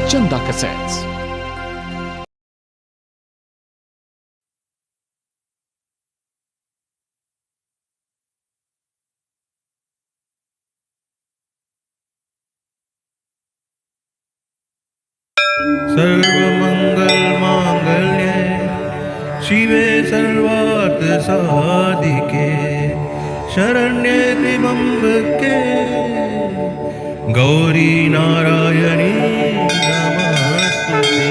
चंदा cassettes. सर्वमंगल मांगल्ये शिवे सर्वार्थ साधिके शरण्ये त्र्यंबके गौरी नारायणी नमस्तुते।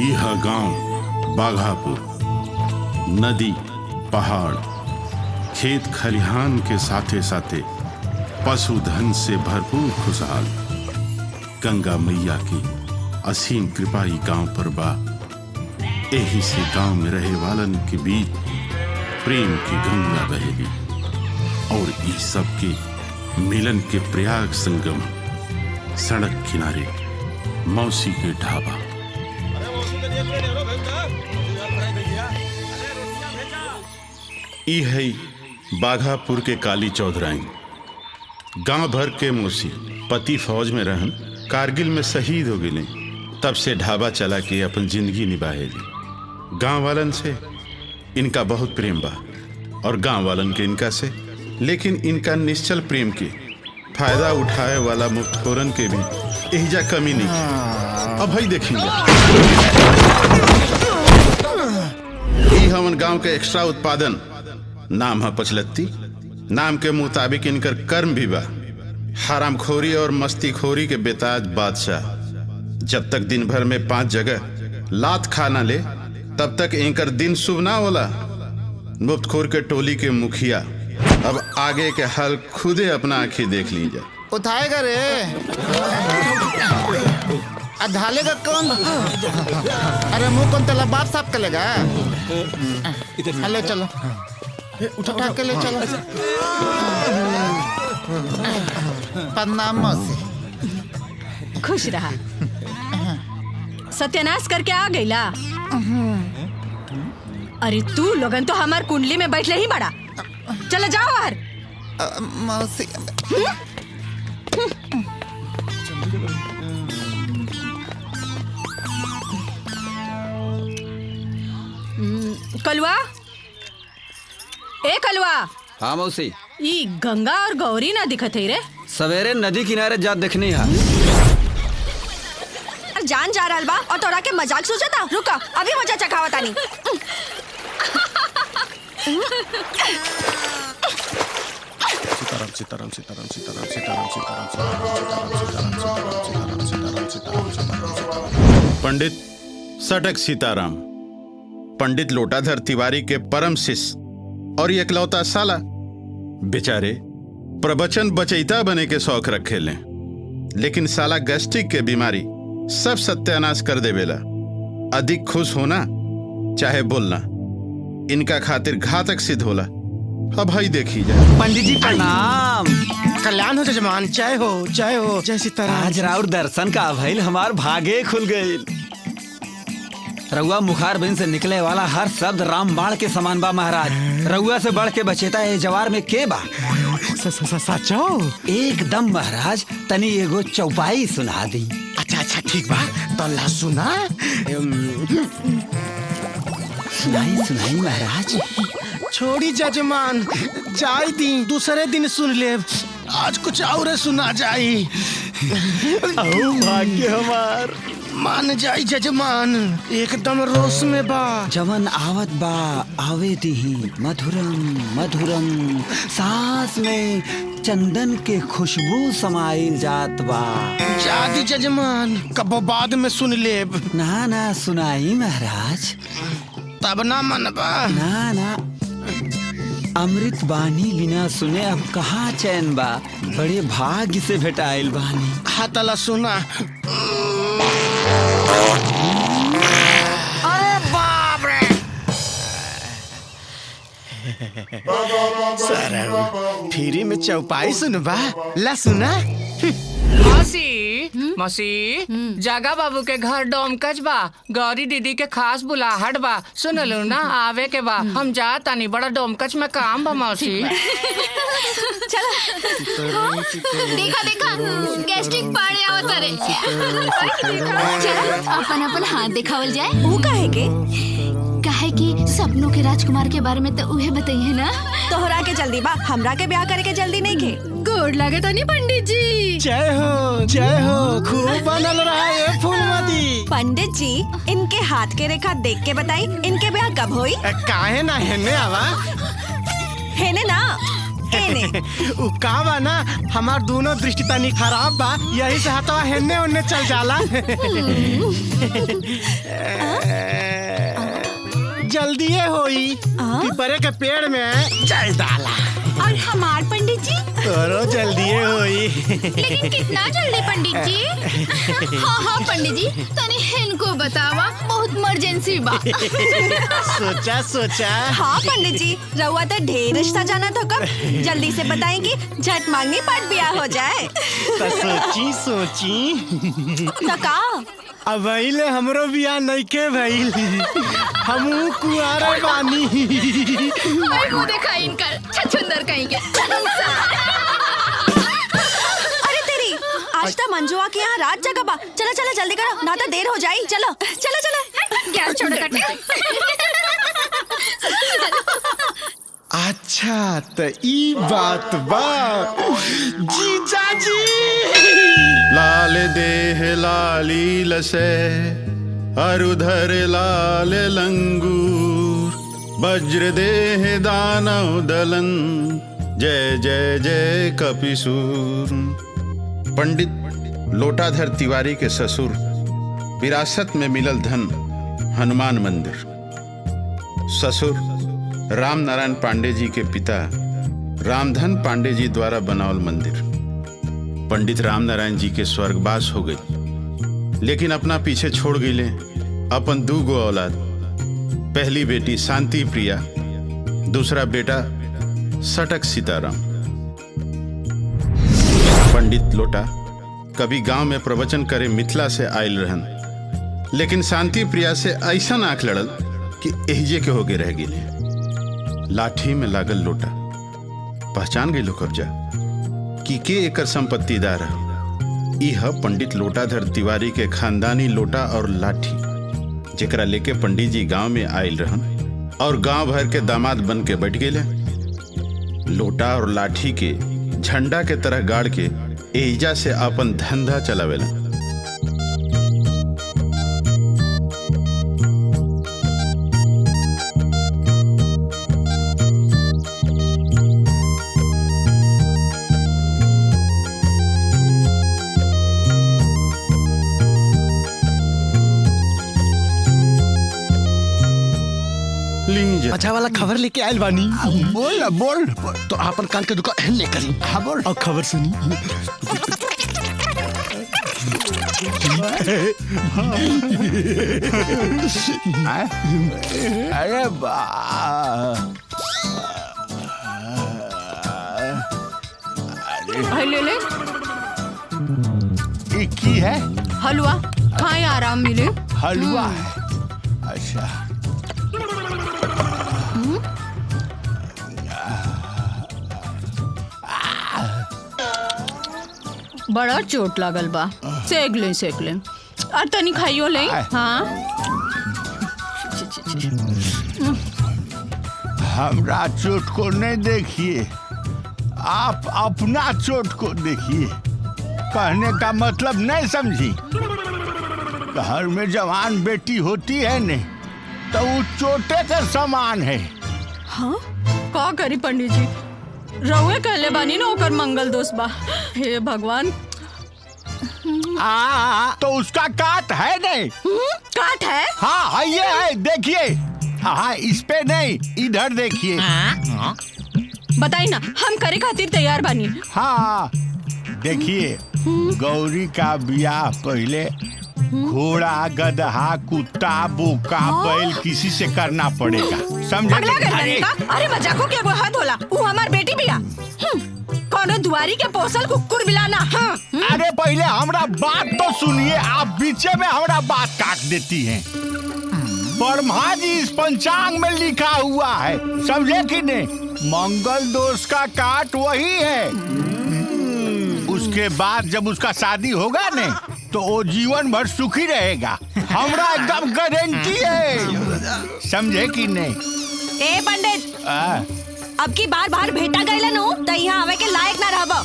यह गांव बाघापुर, नदी, पहाड़, खेत खलिहान के साथे साथे पशुधन से भरपूर खुशहाल गंगा मैया की असीम कृपा ई गांव पर बा। यही से गांव में रहे वालन के बीच प्रेम की गंगा बहेगी और इस सब के मिलन के प्रयाग संगम सड़क किनारे मौसी के ढाबा। ई है बाघापुर के काली चौधराइन। गांव भर के मौसी पति फौज में रहन, कारगिल में शहीद हो गए। तब से ढाबा चला के अपन जिंदगी निभाएली। गांव वालन से इनका बहुत प्रेम बा और गांव वालन के इनका से, लेकिन इनका निश्चल प्रेम के फायदा उठाए वाला मुफ्तखोरन के भी एहिजा कमी नहीं। अब भाई देखेंगे हमन गांव के एक्स्ट्रा उत्पादन नाम है पचलत्ती। नाम के मुताबिक इनकर कर्म भी बा हरामखोरी और मस्तीखोरी के बेताज बादशाह। जब तक दिन भर में 5 जगह लात खा ना ले तब तक इनकर दिन शुभ ना होला। मुफ्तखोर के टोली के मुखिया अब आगे के हाल खुदे अपना आंखें देख लीजिए। उठाएगा रे ढालेगा कौन? अरे मुंह कौन तेला बाप साफ करेगा? ले चलो उठा के ले चलो। प्रणाम मौसी। खुश रहा। सत्यानाश करके आ गईला। अरे तू लोगन तो हमार कुंडली में बैठले ही बड़ा। चलो जाओ बाहर। मौसी कलवा, ए कलवा। हाँ मौसी। ई गंगा और गौरी ना दिखत है रे। सवेरे नदी किनारे जा देखनी है। जान जा रहल बा और तोरा के मजाक सोचता। रुका अभी मजा चखावा तानी। सीताराम सीताराम सीताराम सीताराम सीताराम सीताराम सीताराम सीताराम सीताराम सीताराम सीताराम सीताराम सीताराम। पंडित सटक सीताराम, पंडित लोटाधर तिवारी के परम शिष्य और एकलौता साला, बेचारे प्रवचन बचैता बने के शौक रखे लें, लेकिन साला गैस्ट्रिक के बीमारी सब सत्यानाश कर देवेला। अधिक खुश होना चाहे बोलना इनका खातिर घातक सिद्ध होला। अब भाई देखी जाए। पंडित जी प्रणाम। कल्याण हो जजमान, जय हो जय हो, जय सीताराम। आज राउर दर्शन का भइल, हमार भागे खुल गई। रउआ मुखार बिन से निकले वाला हर शब्द राम बाण के समान बा महाराज। रउआ से बढ़ के बचेता है जवार में के बा? सचो? एकदम महाराज, तनी एगो चौपाई सुना दी। अच्छा अच्छा ठीक बा, तो ला सुना। सुनाई सुनाई महाराज। छोड़ी जजमान, जाई दी, दूसरे दिन सुन ले। आज कुछ और सुना जाई। भाग्य हमार मान जाई जजमान, एकदम रोश में बा। जवन आवत बा आवे दीही, मधुरम मधुरम, सांस में चंदन के खुशबू समाइल जात बा। जादी जजमान, कबो बाद में सुन लेब। ना ना सुनाई महाराज। तब ना मनबा? ना ना, अमृत बानी बिना सुने अब कहाँ चैन बा। बड़े भाग्य से भेटाइल बानी। हाथला सुना। अरे बाप रे, सर फ्री में चौपाई सुनबा? ला सुना। मौसी मौसी, जागा बाबू के घर डोमकच बा, गौरी दीदी के खास बुलाहट बा, सुनलू ना आवे के बा। हम जा तानी, बड़ा डोमकच में काम बा मौसी। देखा देखा गैस्ट्रिक पाड़े आवत रे। अपन अपन हाथ दिखावल जाए। वो काहे के? काहे कि सपनों के राजकुमार के बारे में तो उहे बताइए ना। तोहरा के जल्दी बा, हमरा के ब्याह करे के जल्दी नहीं के। गोड़ लगे तो नहीं पंडित जी। जय हो, खूब बनल रहा है फूलमती। पंडित जी, इनके हाथ के रेखा देख के बताई, इनके ब्याह कब होई? काहे ना हेने आवा? हेने ना एने। उ का बा ना, हमार दोनों दृष्टि तनी खराब बा, यही से हथवा हेने उन्ने चल जाला। जल्दीए होई, पीपरे के पेड़ में जल डाला। और हमार पंडित जी? तोरो जल्दीए होई। लेकिन कितना जल्दी पंडित जी? हाँ पंडित जी, तनी इनको बतावा, बहुत इमरजेंसी बा। सोचा। हाँ पंडित जी, रउआ तो ढेर रिश्ता जाना था कब, जल्दी से बताएंगी, झट मांगनी पाट ब्याह हो जाए। सोची तो का? अब भइले हमरो बियाह नइखे भइल, हमहू कुआरे बानी। वो देखा इनका छछुंदर कहीं के। अरे तेरी, आज तो मंजुआ के यहाँ रात जगह बा। चलो चलो जल्दी करो, ना तो देर हो जाई। चलो चलो चलो, गैस छोड़ कटे। अच्छा तो ई बात बा। जीजा जी लाल देह लाली लसे, अरुधर लाल लंगूर, वज्र देह दानव दलन, जय जय जय कपिसूर। पंडित लोटाधर तिवारी के ससुर विरासत में मिलल धन हनुमान मंदिर। ससुर राम नारायण पांडे जी के पिता रामधन पांडे जी द्वारा बनावल मंदिर। पंडित राम नारायण जी के स्वर्गवास हो गई, लेकिन अपना पीछे छोड़ गईले अपन 2 गो औलाद। पहली बेटी शांति प्रिया, दूसरा बेटा सटक सीताराम। पंडित लोटा कभी गांव में प्रवचन करे मिथिला से आयल रहन, लेकिन शांति प्रिया से ऐसा आंख लड़ल कि एहजे के होके रह गए। लाठी में लागल लोटा पहचान गई लो कब्जा कि के एकर संपत्तिदार है। यह पंडित लोटाधर तिवारी के खानदानी लोटा और लाठी, जेकरा लेके पंडित जी गांव में आयल रहन और गांव भर के दामाद बन के बैठ गए। लोटा और लाठी के झंडा के तरह गाड़ के एजा से अपन धंधा चलावेला। मजा वाला खबर लेके आयल बानी। बोल बोल। तो आपन कान के दुकान एहन ले करी। हाँ बोल। और खबर सुनी। अरे बा ले ले की है हलवा खाए आराम मिले। हलवा है। अच्छा बड़ा चोट लागल बा। सेक ले और तनी खाइयो ले। हाँ हमरा चोट को नहीं देखिए, आप अपना चोट को देखिए। कहने का मतलब नहीं समझी। घर में जवान बेटी होती है न तो वो चोटे के समान है। हाँ का करी पंडित जी, रहुए कहले बानी ना ओकर मंगल दोष बा। हे भगवान। तो उसका काट है नहीं? काट है? हाँ ये है, देखिए। हाँ इस पे नहीं, इधर देखिए। बताई ना, हम करे खातिर तैयार बानी। हाँ देखिए, गौरी का ब्याह पहले घोड़ा, गधा, कुत्ता, बोका, बैल किसी से करना पड़ेगा, समझे? अरे मजाको क्या बात होला? वो हमार बेटी बिया। कौनो दुआरी के पोसल कुकुर बिलाना। हाँ। अरे पहले हमरा बात तो सुनिए, आप बीचे में हमरा बात काट देती हैं। ब्रह्मा जी इस पंचांग में लिखा हुआ है, समझे कि नहीं? मंगल दोष का काट वही है। उसके बाद जब उसका शादी होगा ने तो वो जीवन भर सुखी रहेगा, हमरा एकदम गारंटी है, समझे कि नहीं? ए पंडित, अब की बार बार भेटा गईला नु त यहाँ आवे के लायक ना रहबो।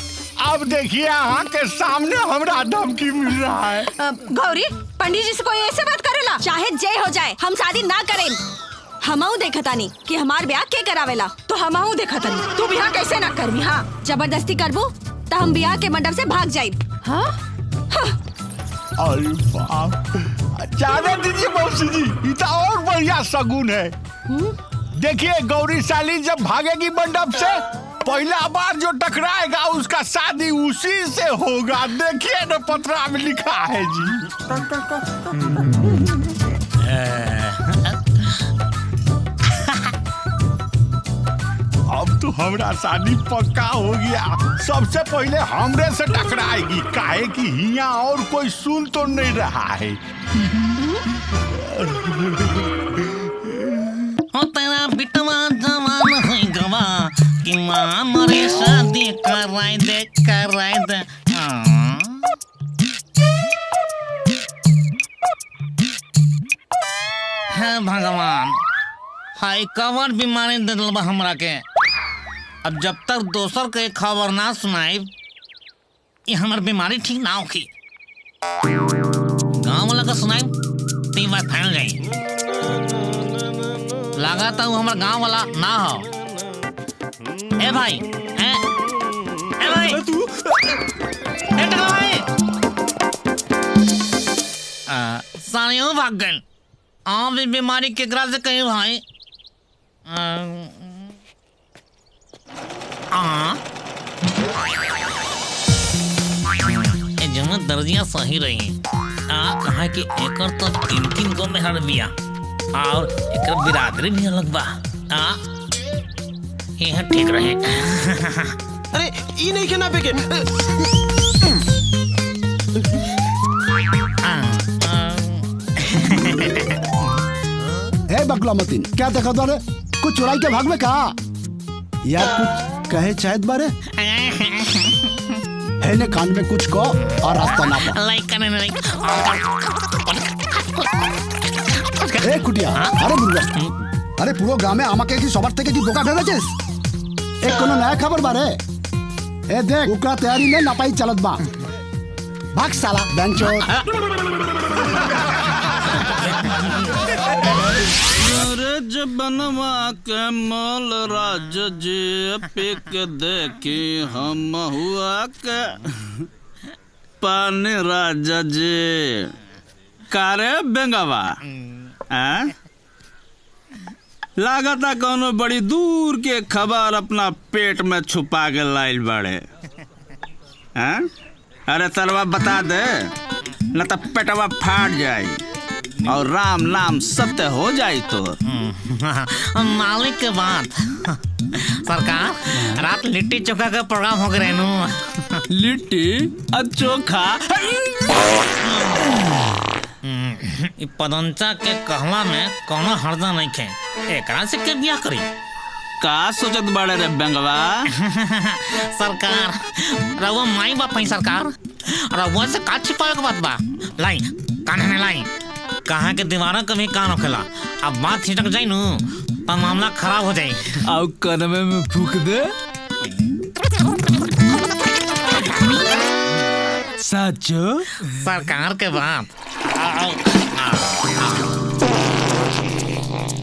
अब देखिए यहाँ के सामने हमरा धमकी मिल रहा है। गौरी, पंडित जी से कोई ऐसे बात करेला? चाहे जय हो जाए, हम शादी ना करें। हमहू देखतानी कि हमार ब्याह के करावेला। तो हमहू देखतानी तू ब्याह कैसे ना करबी। हाँ जबरदस्ती करबू तो हम ब्याह के मंडप से भाग जाइब। हाँ अरे बाप, जाने दीजिए मौसी जी, ये तो और बढ़िया शगुन है। देखिए गौरी साली जब भागेगी मंडप से, पहला बार जो टकराएगा उसका शादी उसी से होगा। देखिए ना पत्रा में लिखा है जी। अब तो हमरा शादी पक्का हो गया। सबसे पहले हमरे से टकराएगी, काहे कि हिया और कोई सुन तो नहीं रहा है। तेरा बिटवा जवान है गवा कि माँ मरे शादी कराई दे। हे भगवान, हाय कवर बीमारी दे दल हमरा के। अब जब तक दोसर के खबर ना सुनाई, ये हमार बीमारी ठीक ना होगी। गाँव वाला का सुनाई तीन बार फैल जाये। लगा था वो हमारा गांव वाला ना हो। ए भाई, ए भाई, भाई, सानियों भाग गए। भी बीमारी के ग्रास से कहीं भाई। जन दर्जियां सही रही। कहा कि एकर तो 3-3 गो में हर बिया और एक बिरादरी भी अलग बा। यह ठीक रहे। अरे ई नहीं के ना पे के। हे बकला मतीन, क्या देखा तारे? कुछ चुराई के भाग में कहा यार, कुछ कहे चाहत बारे? है ने कान में कुछ को और रास्ता ना पा। ए कुटिया, अरे बुढ़वा, अरे पूरा गांव में आमाके की सबर থেকে কি বোকা ভেবেছিস? এক কোন নয়া খবর বারে? ए देख, ओकरा तैयारी में नापाई चलत बा। भाग साला बेंचो। बनवा के मल राज जे पिक देखी हम हुआ के पानी राजा जे कारे बेंगवा। लागता कोनो बड़ी दूर के खबर अपना पेट में छुपा के लाइल बड़े। हैं? अरे तलवा बता दे, न तो पेटवा फाट जाई और राम नाम सत्य हो जाई तो। मालिक के बात। सरकार रात लिट्टी चोखा का प्रोग्राम हो गए नु। लिट्टी और चोखा पदंचा के कहला में कोनो हर्जा नहीं खे। एकरा से के बियाह करी? का सोचत बड़े रे बेंगवा? सरकार रउआ माई बाप है सरकार। रउआ से का छिपावे के बात बा? लाई कान में लाई। कहाँ के दीवारों कभी कान होखेला। अब बात छिटक जाई नु तो मामला खराब हो जाई। और कनवे में फूक दे। सचो? सरकार के बात।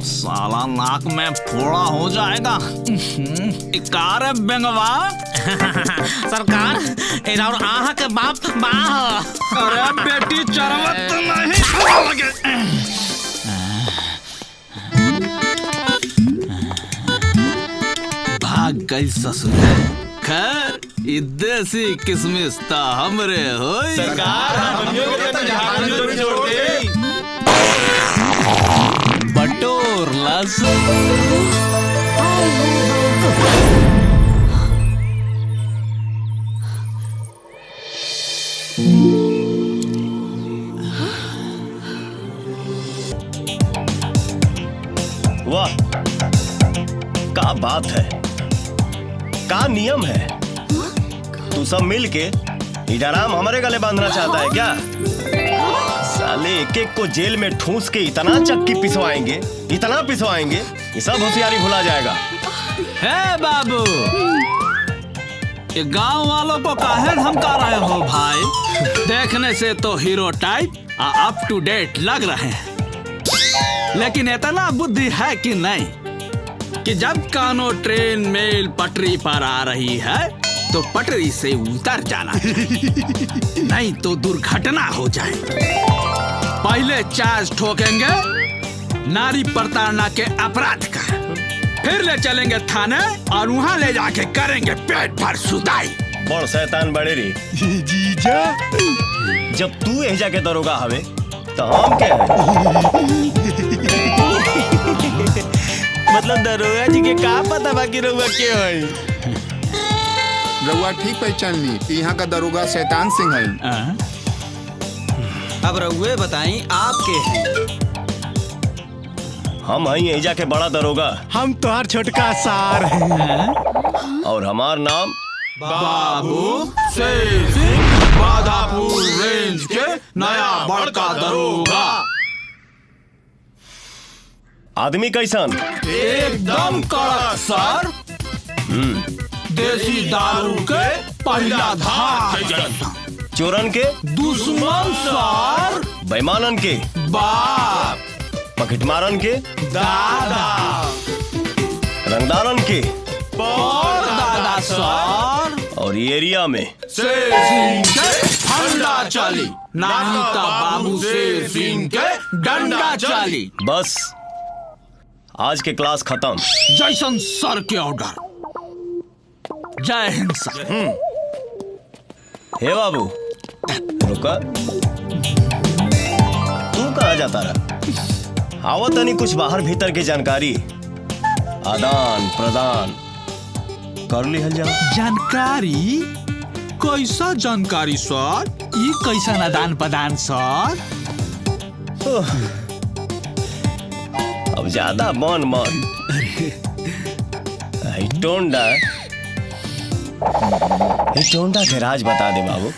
साला नाक में फोड़ा हो जाएगा। इकार है बेंगवा। सरकार एरा और आहा के बाप बाह। अरे बेटी चरवत नहीं। भाग गई ससुर। खैर देसी किसमिस ता हमरे हो। सरकार बटोर लहसुन। वाह, क्या बात है, क्या नियम है। तू सब मिल के इडाराम हमारे गले बांधना चाहता है क्या? साले एक एक को जेल में ठूस के इतना चक्की पिसवाएंगे, इतना पिसवाएंगे, ये सब होशियारी भुला जाएगा। है बाबू, ये गांव वालों को काहे धमका रहे हो भाई? देखने से तो hero type up to date लग रहे हैं, लेकिन इतना बुद्धि है कि नहीं कि जब कानो ट्रेन मेल पटरी पर आ रही है तो पटरी से उतर जाना नहीं तो दुर्घटना हो जाए। पहले चार्ज ठोकेंगे नारी प्रताड़ना के अपराध का, फिर ले चलेंगे थाने और वहाँ ले जाके करेंगे पेट भर सुदाई। बड़ शैतान बड़े रे जीजा, जब तू एजा के दरोगा हवे तो हम क्या है? मतलब दरोगा जी के का पता बाकी रहुआ के है? रहुआ ठीक पहचान ली, यहाँ का दरोगा शैतान सिंह है। अब रहुए बताई आप के हैं? हम हैं एजा के बड़ा दरोगा। हम तो हर छोटका सार हैं। और हमार नाम बाबू शेर सिंह, बाधापुर रेंज के नया बड़का दरोगा। आदमी कैसन? एकदम कड़क सर। देसी दारू के पहला धार जैसा। चोरन के दुश्मन सर। बेईमानन के बाप। पकटमारन के दादा। रंगदारन के पर दादा सर। और ये एरिया में शेर सिंह के फंडा चाली, नहीं तो बाबू शेर सिंह के डंडा चाली। बस आज के क्लास खत्म। जैसन सर के ऑर्डर। जय हिंद सर। हे बाबू रुका, तू कहाँ जाता रहा? आवा तनी कुछ बाहर भीतर की जानकारी आदान प्रदान कर लिहल जाओ। जानकारी? कैसा जानकारी सर? ये कैसा आदान प्रदान सर? अब ज्यादा मन मन टोंडा के राज बता दे बाबू।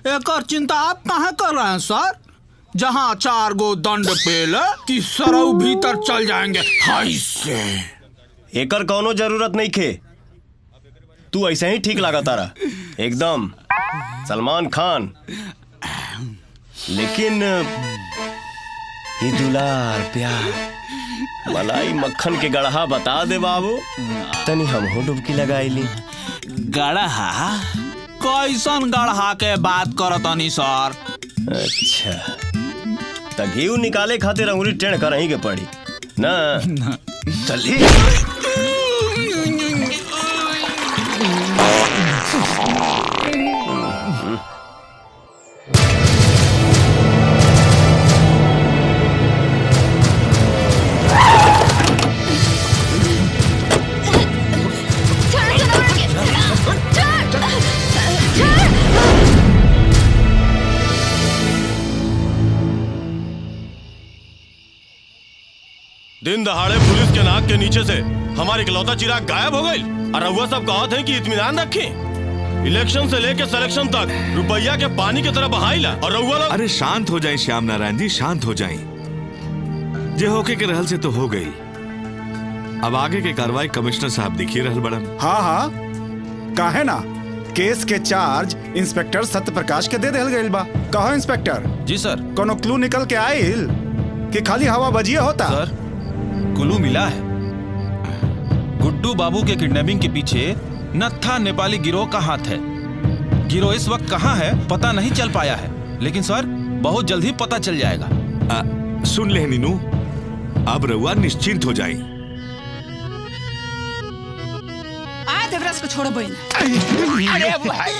एकर चिंता आप कहाँ कर रहे हैं सर? जहाँ 4 गो दंड पेल कि सरऊ भीतर चल जाएंगे। हाय से एकर कोनो जरूरत नहीं खे। तू ऐसे ही ठीक लगा तारा, एकदम सलमान खान। लेकिन ये दुलार प्यार मलाई मक्खन के गढ़ा बता दे बाबू, तनी हमहू डुबकी लगाई ली। गढ़ा? कैसन गढ़ा के बात करतनी सर? अच्छा, त घीव निकाले खातिर अंगुरी टेढ़ करही के पड़ी। ना चलिए। दिन दहाड़े पुलिस के नाक के नीचे से हमारी इकलौता चिराग गायब हो गई और रउआ सब कहत हैं कि इत्मीनान रखें। इलेक्शन से लेके सिलेक्शन तक रुपया के पानी की तरह बहाइला और रउआ लोग। अरे शांत हो जाए श्याम नारायण जी, शांत हो जाए। जे होके के रहल से तो हो गई। अब आगे के कार्रवाई कमिश्नर साहब दिखी रहल बड़न। हाँ हाँ काहे ना, केस के चार्ज इंस्पेक्टर सत्य प्रकाश के दे देल गइल बा। कहो इंस्पेक्टर जी सर। कोनो क्लू निकल के आइल कि खाली हवा बजिए होता? सर क्लू मिला है। गुड्डू बाबू के किडनैपिंग के पीछे नत्था नेपाली गिरोह का हाथ है। गिरोह इस वक्त कहाँ है पता नहीं चल पाया है, लेकिन सर बहुत जल्द ही पता चल जाएगा। सुन ले नीनू, अब रउआ निश्चिंत हो जाए। देवराज को छोड़ो बहन। अरे भाई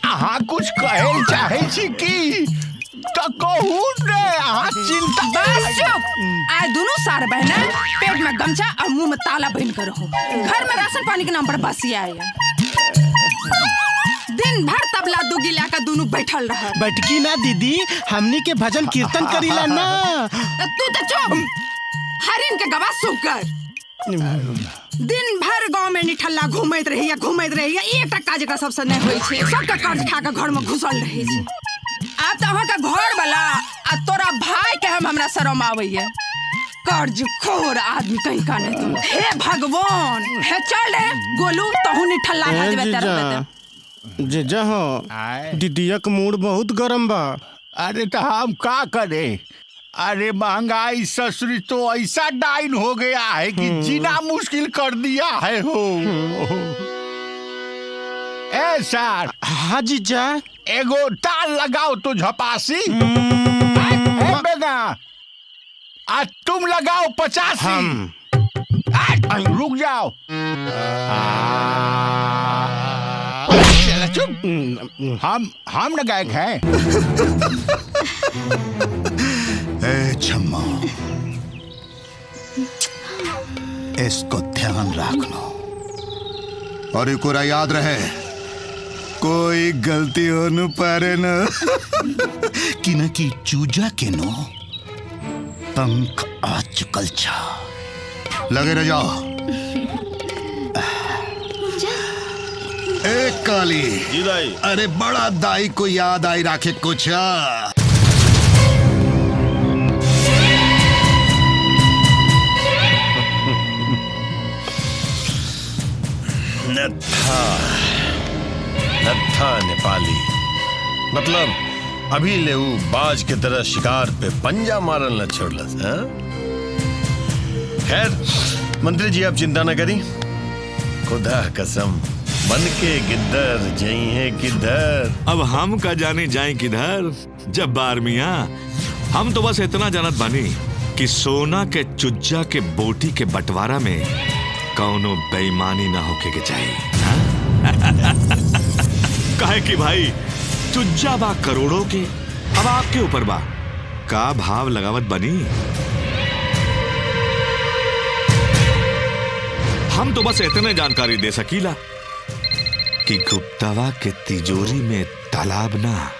हाँ कुछ कहे चाहे छी की तो कहू ने। हाँ चिंता बस चुप। आए दोनों सार बहना पेट में गमछा और मुंह में ताला बहन कर रहो। घर में राशन पानी के नाम पर बसिया आया। दिन भर तबला दुगी लाकर दोनों बैठल रहा। बैठकी ना दीदी, हमनी के भजन कीर्तन करीला ना। तू तो चुप। हरिन के गवाह सुख कर। दिन भर गांव में निठल्ला घूमैत रहिया एक टक्का जकरा सबसे नहीं होई छे। सबका कर्ज खा के घर में घुसल रहे छे। अब तो वहाँ का घर वाला आ तोरा भाई के हमरा शरम आवैया। कर्ज खोर आदमी कहीं का नहीं तुम। हे भगवान, हे चल रे गोलू तहु निठल्ला खा देबे तेरे। जीजा हो दीदिया का मूड बहुत गरम बा। अरे तो हम का करे। अरे महंगाई ससुरी तो ऐसा डाइन हो गया है कि जीना मुश्किल कर दिया है हो। ए सर। हाँ जीजा। एगो ताल लगाओ तो झपासी। बेगा आज तुम लगाओ 85। रुक जाओ। चुप। हम न गायक हैं। ए छम्मा, इसको ध्यान रखना और एक और याद रहे, कोई गलती हो न पारे न कि न कि चूजा के नो पंख आ चुकल छा। लगे रह जाओ। एक काली जी दाई। अरे बड़ा दाई को याद आई राखे कुछ। नत्था नेपाली मतलब अभी ले बाज के तरह शिकार पे पंजा मारन न छोड़लस। खैर मंत्री जी आप चिंता न करी, खुदा कसम बन के गिद्दर जई है किधर। अब हम का जाने जाए किधर। जब बार मियाँ हम तो बस इतना जानत बानी कि सोना के चुज्जा के बोटी के बंटवारा में कौनो बेईमानी ना होके के चाहिए। काहे कि भाई चुज्जा बा करोड़ों के, अब आपके ऊपर बा का भाव लगावत बनी। हम तो बस इतने जानकारी दे सकीला कि गुप्तावा के तिजोरी में तालाब ना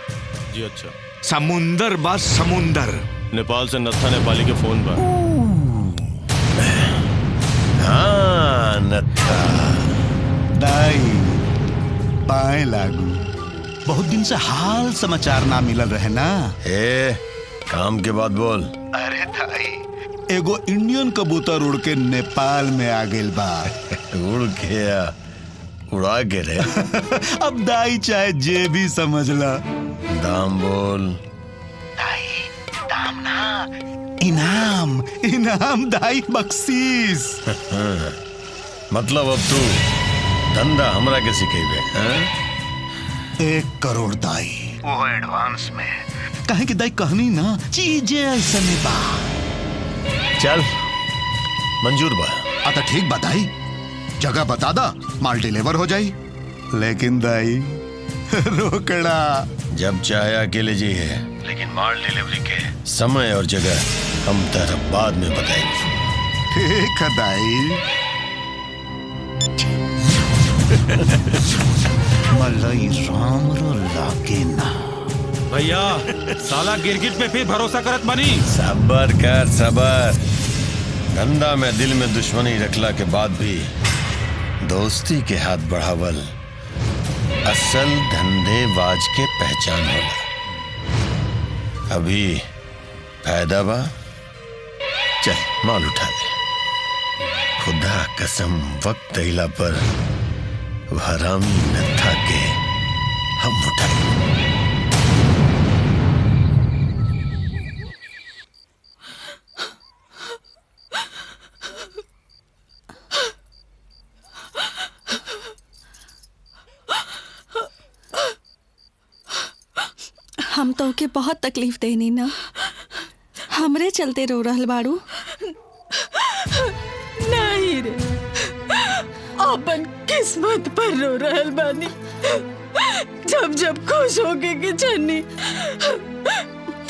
जी अच्छा समुंदर बा समुंदर। नेपाल से नत्था नेपाली के फोन पर। हाँ नत्था दाई पाए लागू, बहुत दिन से हाल समाचार ना मिलल रहे ना। ए काम के बाद बोल। अरे दाई एगो इंडियन कबूतर उड़ के नेपाल में आ गेल बा। उड़ के उड़ा के रे। अब दाई चाहे जे भी समझ ला। दाम बोल। दाई दाम ना, इनाम इनाम दाई बख्शीश। मतलब अब तू धंधा हमरा के सिखेबे। 1 करोड़ दाई वो एडवांस में। कहे कि दाई कहनी ना चीजें ऐसा बा चल मंजूर बा। अतः ठीक बताई, जगह बता दा, माल डिलीवर हो जाई। लेकिन दाई रोकड़ा जब चाहे अकेले जी है, लेकिन माल डिलीवरी के समय और जगह हम तेरा बाद में बताएंगे। ठीक है दाई। मलाई राम रो लागे ना। भैया साला गिरगिट पे फिर भरोसा करत बनी। सबर कर सबर। धंधा में दिल में दुश्मनी रखला के बाद भी दोस्ती के हाथ बढ़ावल असल धंधेबाज के पहचान होला। अभी फायदा बा, चल माल उठा ले। खुदा कसम वक्त अइला पर हरामी नत्था के हम उठाए। हम तो के बहुत तकलीफ देनी ना, हमरे चलते रो रहल बाड़ू। नहीं रे, अपन किस्मत पर रो रहल बानी। जब जब खुश होके के चन्नी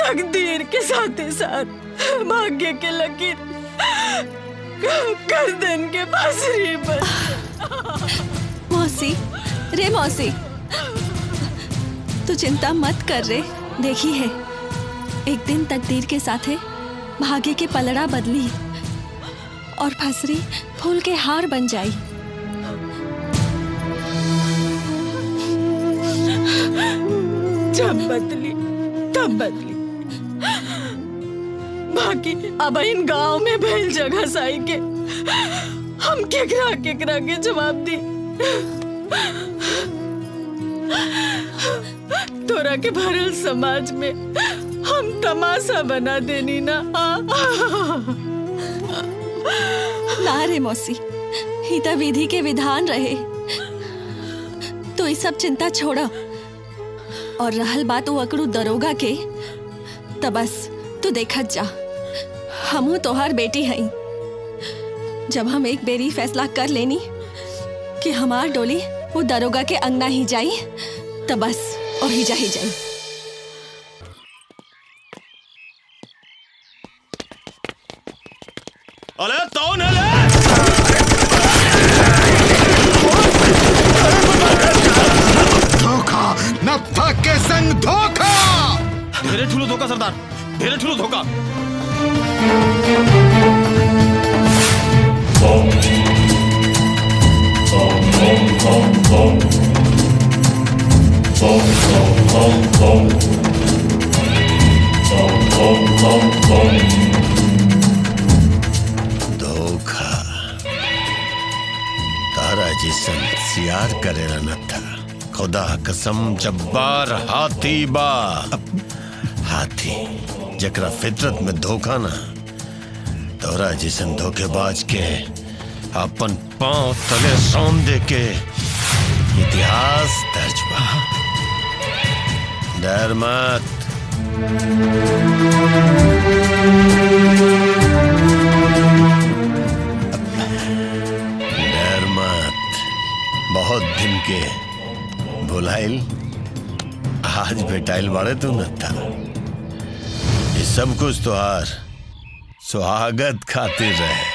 तकदीर के साथ भाग्य के लकीर गर्दन के पसरी पर। मौसी, रे मौसी, तू चिंता मत कर रे। देखी है, एक दिन तकदीर के साथे भाग्य के पलड़ा बदली और फसरी फूल के हार बन जाई। जब बदली तब बदली। बाकी अब इन गांव में भैल जगह साई के हम केकरा के जवाब दी। तोरा के भरल समाज में हम तमाशा बना देनी ना। ना रे मौसी, ही तो विधि के विधान रहे। तो ये सब चिंता छोड़ा। और रहल बात वो अकड़ू दरोगा के, तो बस तू देखत जा, हमू तोहार बेटी हई। जब हम एक बेरी फैसला कर लेनी कि हमार डोली वो दरोगा के अंगना ही जाई, तो बस और ही जाई। अरे कौन है ले? धोखा, नत्था के संग धोखा। ढेरे ठुलो धोखा सरदार, ढेरे ठुलो धोखा। धोखा तारा जिसन सियार करेला न था। खुदा कसम जब्बार हाथी बा। हाथी जकरा फितरत में धोखा ना, तोरा जिसन धोखेबाज के अपन पांव तले सौंप दे के इतिहास दर्ज बा। डर मत। डर मत। बहुत दिन के भुलाइल आज बेटाइल बाड़े तू न था। ये सब कुछ तोहार स्वागत खातिर रहे।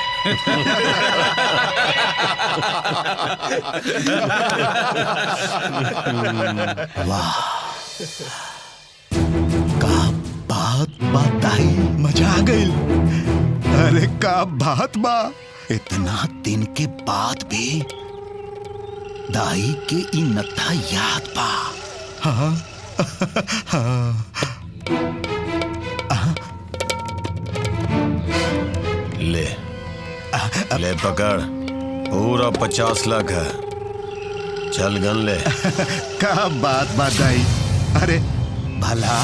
वाह, का बात बताई, मजा आ गई। अरे का बात बा, इतना दिन के बाद भी दाई के इ नत्था याद बा। हाँ हाँ। ले पकड़, पूरा 50 लाख है। चल गन ले। का बात बताई। अरे भला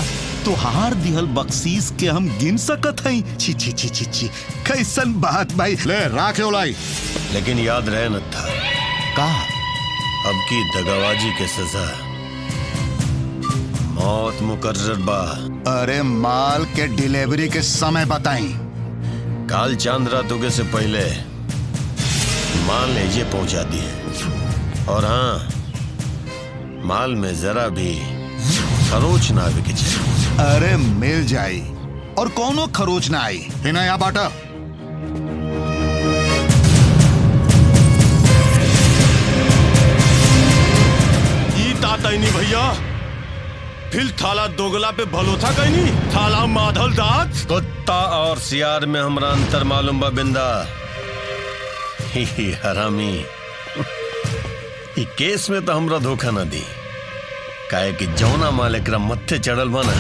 तुहार दिहल बख्शीश के हम गिन सकत हई? छी छी छी छी छी, कैसन बात भाई। ले राख लाई। लेकिन याद रहे न था का अब की दगाबाजी के सजा मौत मुकर्रर बा। अरे माल के डिलीवरी के समय बताई। काल चांद रात उगे से पहले माल लेजे पहुंचा दिए। और हाँ, माल में जरा भी खरोच ना आवे के चाहिए। अरे मिल जाई और कौनो खरोच ना आई है ना। या बाटा तातैनी भैया, फिर थाला दोगला पे भलो था कहीं नहीं, थाला माधल दांत। कुत्ता और सियार में हमरा अंतर मालूम बा बिंदा। ही हरामी, ई केस में तो हमरा धोखा ना दी। काहे कि जौना माल एकरा मत्थे चढ़ल बना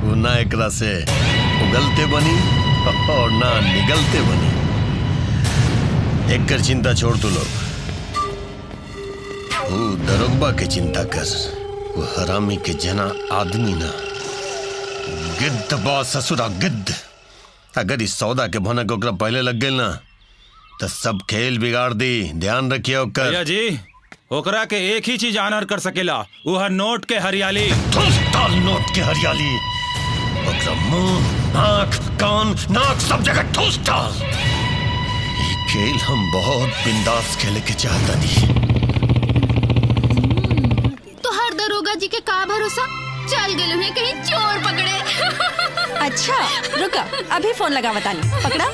वो ना एकरा से उगलते बनी और ना निगलते बनी। एकर चिंता छोड़ तू लोग, वो दरोगबा के चिंता कर। वो हरामी के जना आदमी ना गिद्ध बा ससुरा गिद्ध। अगर इस सौदा के भनक ओकरा पहले लग गई ना तो सब खेल बिगाड़ दी। ध्यान रखिए ओकर। भैया जी, ओकरा के एक ही चीज आनर कर सकेला, वो है नोट के हरियाली। नोट के हरियाली ओकरा मुंह, आंख, कान, नाक सब जगह ठूस डाल। ये खेल हम बहुत बिंदास खेले के चाहता नहीं। दरोगा जी के का भरोसा, चल गए हैं कहीं चोर पकड़े। अच्छा रुका, अभी फोन लगा बतानी। पकड़ा?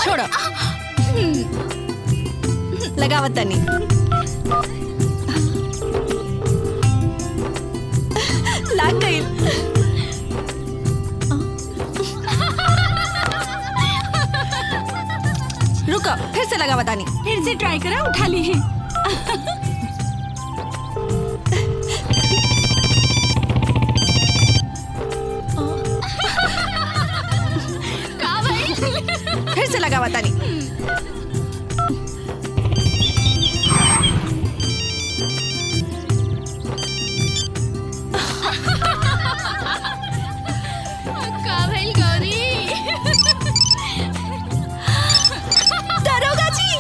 छोड़ो, लगा बतानी। लाग गई। रुको, फिर से लगा बतानी। फिर से ट्राई करा, उठा ली है। फिर से लगा बतानी।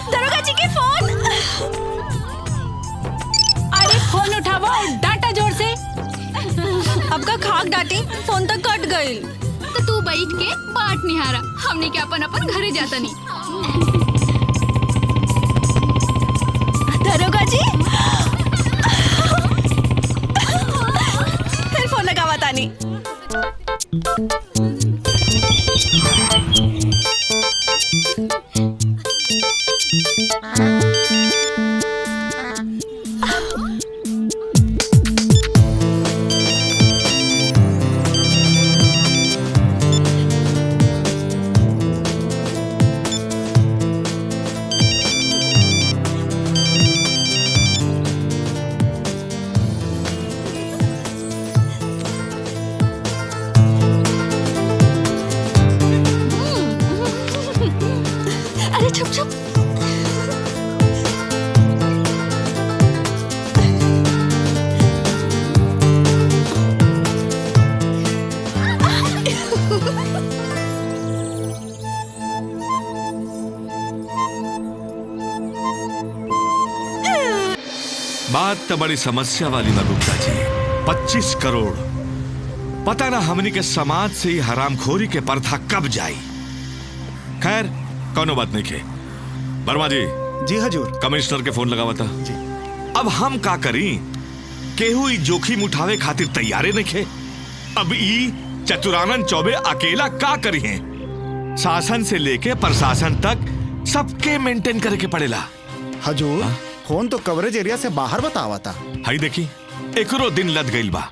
दरोगा जी के फोन। अरे फोन उठाओ और डांटा जोर से। अब का खाक डांटी, फोन तो कट गई। तो तू बैठ के बाट निहारा, हमने क्या अपन घरे जाता नहीं। दरोगा जी फिर फोन लगा बतानी। बात तो बड़ी समस्या वाली बा गुप्ता जी। 25 करोड़, पता ना हमनी के समाज से ही हरामखोरी के प्रथा कब जाई। खैर कौनो बात नहीं के। वर्मा जी। जी हजूर। कमिश्नर के फोन लगावा था जी। अब हम का करी, केहू ई जोखिम उठावे खातिर तैयारे नहीं खे। अब ई चतुरानंद चौबे अकेला का करी है? शासन से लेके प्रशासन तक सबके मेंटेन करे के पड़ेला। हजूर फोन तो कवरेज एरिया से बाहर बतावा था। हाई देखी एकरो दिन लद गईल बा,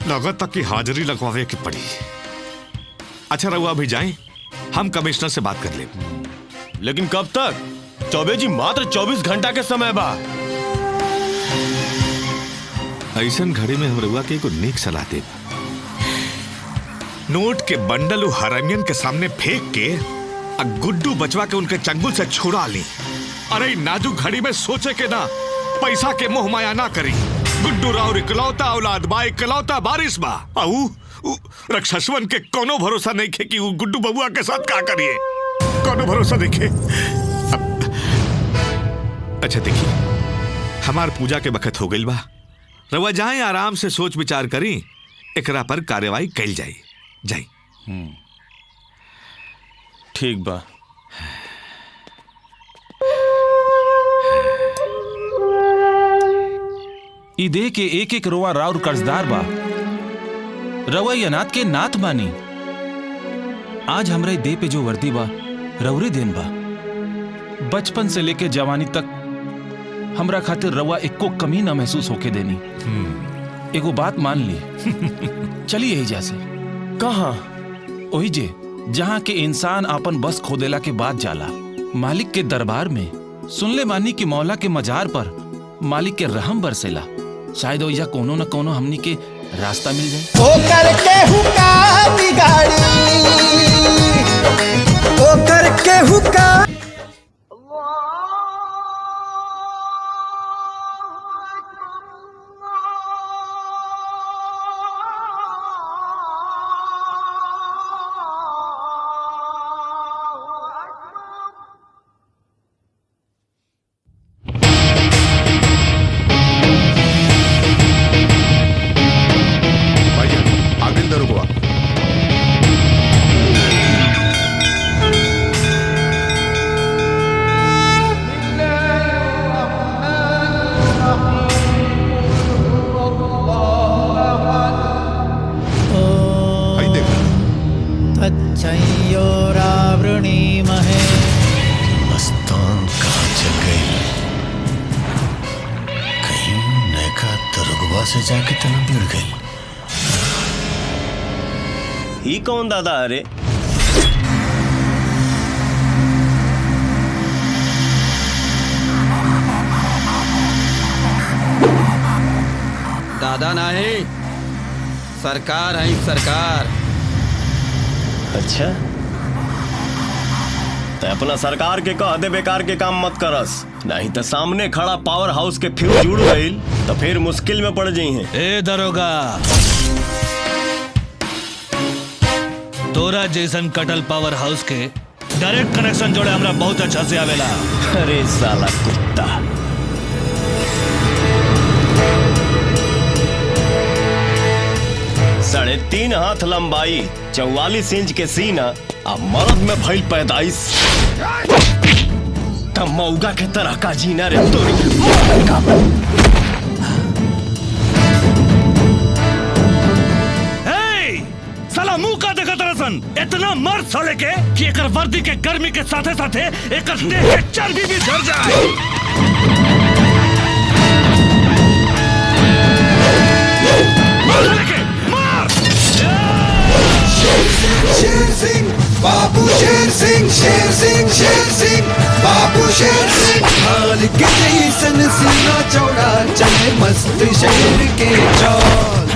लगत तक की हाजिरी लगवावे के पड़ी। अच्छा रहुआ अभी जाएं, हम कमिश्नर से बात कर ले। लेकिन कब तक? चौबे जी मात्र 24 घंटा के समय बा। ऐसन घड़ी में हम रहुआ के को नेक सलाह दे। नोट के बंडल हरामियन के सामने फेंक के गुड्डू बचवा के उनके चंगुल से छुड़ा ली। अरे नाजुक घड़ी में सोचे के ना, पैसा के मोह माया ना करी। गुड्डू राव इकलौता औलाद बा, इकलौता बारिश बा। रक्षसवन के कोनो भरोसा नहीं खे कि गुड्डू बबुआ के साथ का करिए, कोनो भरोसा नहीं खे। अच्छा देखिए, हमार पूजा के वक्त हो गई बा, रवा जाए आराम से सोच विचार करी, एकरा पर कार्यवाही कैल जाई। ठीक बा। ई दे के एक एक रोआ राउर कर्जदार बा। रवा ये अनाथ के नाथ बानी। आज हमरे दे पे जो वर्दी बा रौरे देन बा। बचपन से लेके जवानी तक हमरा खातिर रवा एको कमी ना महसूस होके देनी। एगो बात मान ली चलिए यही जैसे कहा ओही जे जहाँ के इंसान अपन बस खोदेला के बाद जाला मालिक के दरबार में। सुनले मानी कि मौला के मजार पर मालिक के रहम बरसेला। शायद ओइजा कोनो न कोनो हमनी के रास्ता मिल जाए। ओ करके हुका बिगाड़ी, ओ करके हुका से जाके तना भिड़ गई। ही कौन दादा? अरे दादा नहीं, सरकार है सरकार। अच्छा तो अपना सरकार के कह दे बेकार के काम मत करस, नहीं तो सामने खड़ा पावर हाउस के फ्यूज जुड़ गई तो फिर मुश्किल में पड़ जाई हैं। ए दरोगा, तोरा जैसन कटल पावर हाउस के डायरेक्ट कनेक्शन जोड़े हमरा बहुत अच्छा से आवेला। अरे साला कुत्ता, 3.5 हाथ लंबाई, 44 इंच के सीना, अब मर्द में भइल पैदाइश, तब मौगा के तरह का जीना रे तोरी। साला मुंह का देखा तरसन, इतना मर्द साले के कि एकर वर्दी के गर्मी के साथे साथे एकर देह के चर्बी भी झड़ जाए। शेर सिंह बाबू, शेर सिंह, शेर सिंह, शेर सिंह बाबू, शेर सिंह। हाल के जैसन सीना चौड़ा चले मस्त शेर के चौल।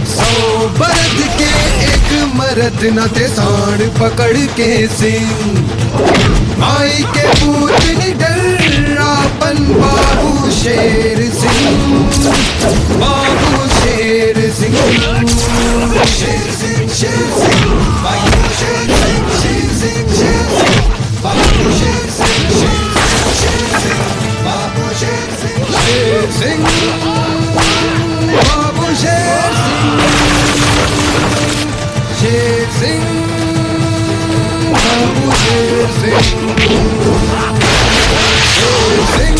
100 बरद के एक मर्द न थे सांड पकड़ के सिंह। माई के पूत निडर अपन बाबू शेर सिंह, बाबू शेर सिंह। शेर सिंह, शेर सिंह बाबू, शेर सिंह, शेर सिंह, शेर सिंह बाबू, शेर सिंह, शेर सिंह, शेर सिंह बाबू, शेर सिंह, शेर सिंह बाबू, शेर सिंह, शेर सिंह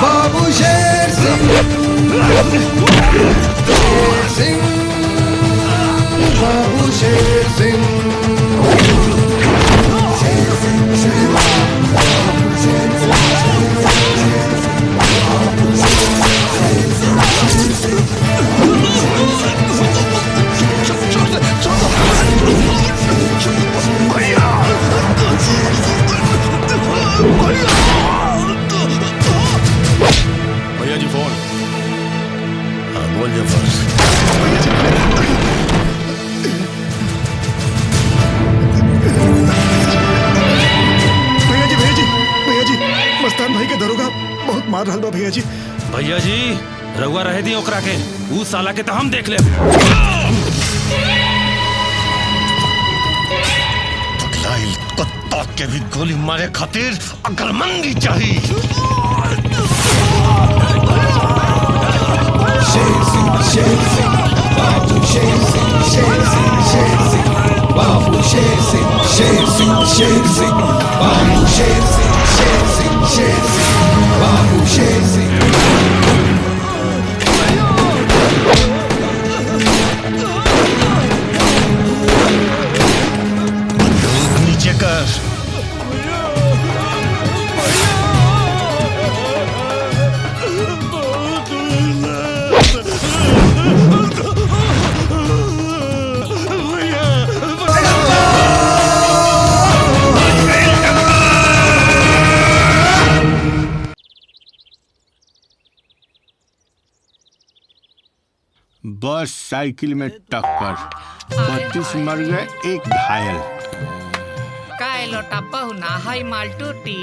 बाबू, शेर सिंह, शेर सिंह बाबू, शेर सिंह, शेर सिंह बाबू, शेर सिंह, शेर सिंह, शेर बाबू, शेर भैया जी फोन। हाँ बोल जफर। मस्तान भाई के दरोगा बहुत मार रहा बा भैया जी। भैया जी रउआ रहे दी ओकरा के, ऊ साला के तो हम देख ले। पगलाइल कुत्ता के भी गोली मारे खातिर अकलमंदी चाहिए। शेर सिंह, शेर सिंह बाबू, शेर सिंह, शेर सिंह, शेर सिंह बाबू शेर सिंह शेर सिंह शेर सिंह बाबू शेर सिंह शेर सिंह शेर सिंह बाबू शेर सिंह नीचे कर। बस साइकिल में टक्कर, 32 मर गए, 1 घायल। काय लोटा पहुना हाई माल टूटी।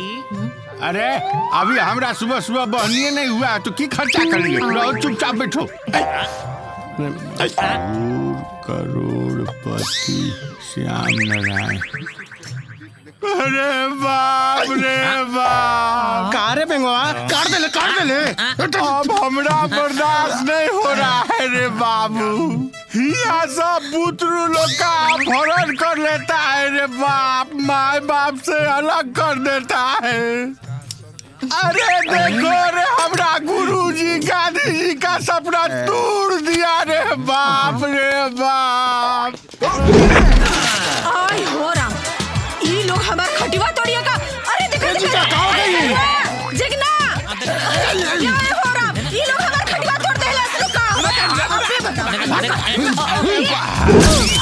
अरे अभी हमरा सुबह सुबह बहनिए नहीं हुआ तो की खर्चा करेंगे? रहो चुपचाप बैठो। करोड़पति श्याम नारायण। अरे बाप रे बाप, का रे बेंगवा, काट दे ले। अब हमरा बर्दाश्त नहीं हो रहा है रे बाबू। यहाँ सब बुतरू लोग का अपहरण कर लेता है रे बाप, माँ बाप से अलग कर देता है। अरे देखो रे, हमरा गुरुजी गांधी जी का सपना तोड़ दिया रे बाप रे बाप। आई हो राम, ये लोग हमार खटिवा तोड़िए का। अरे देखो जगना, क्या हो राम, ये लोग हमार खटिवा तोड़ देला का।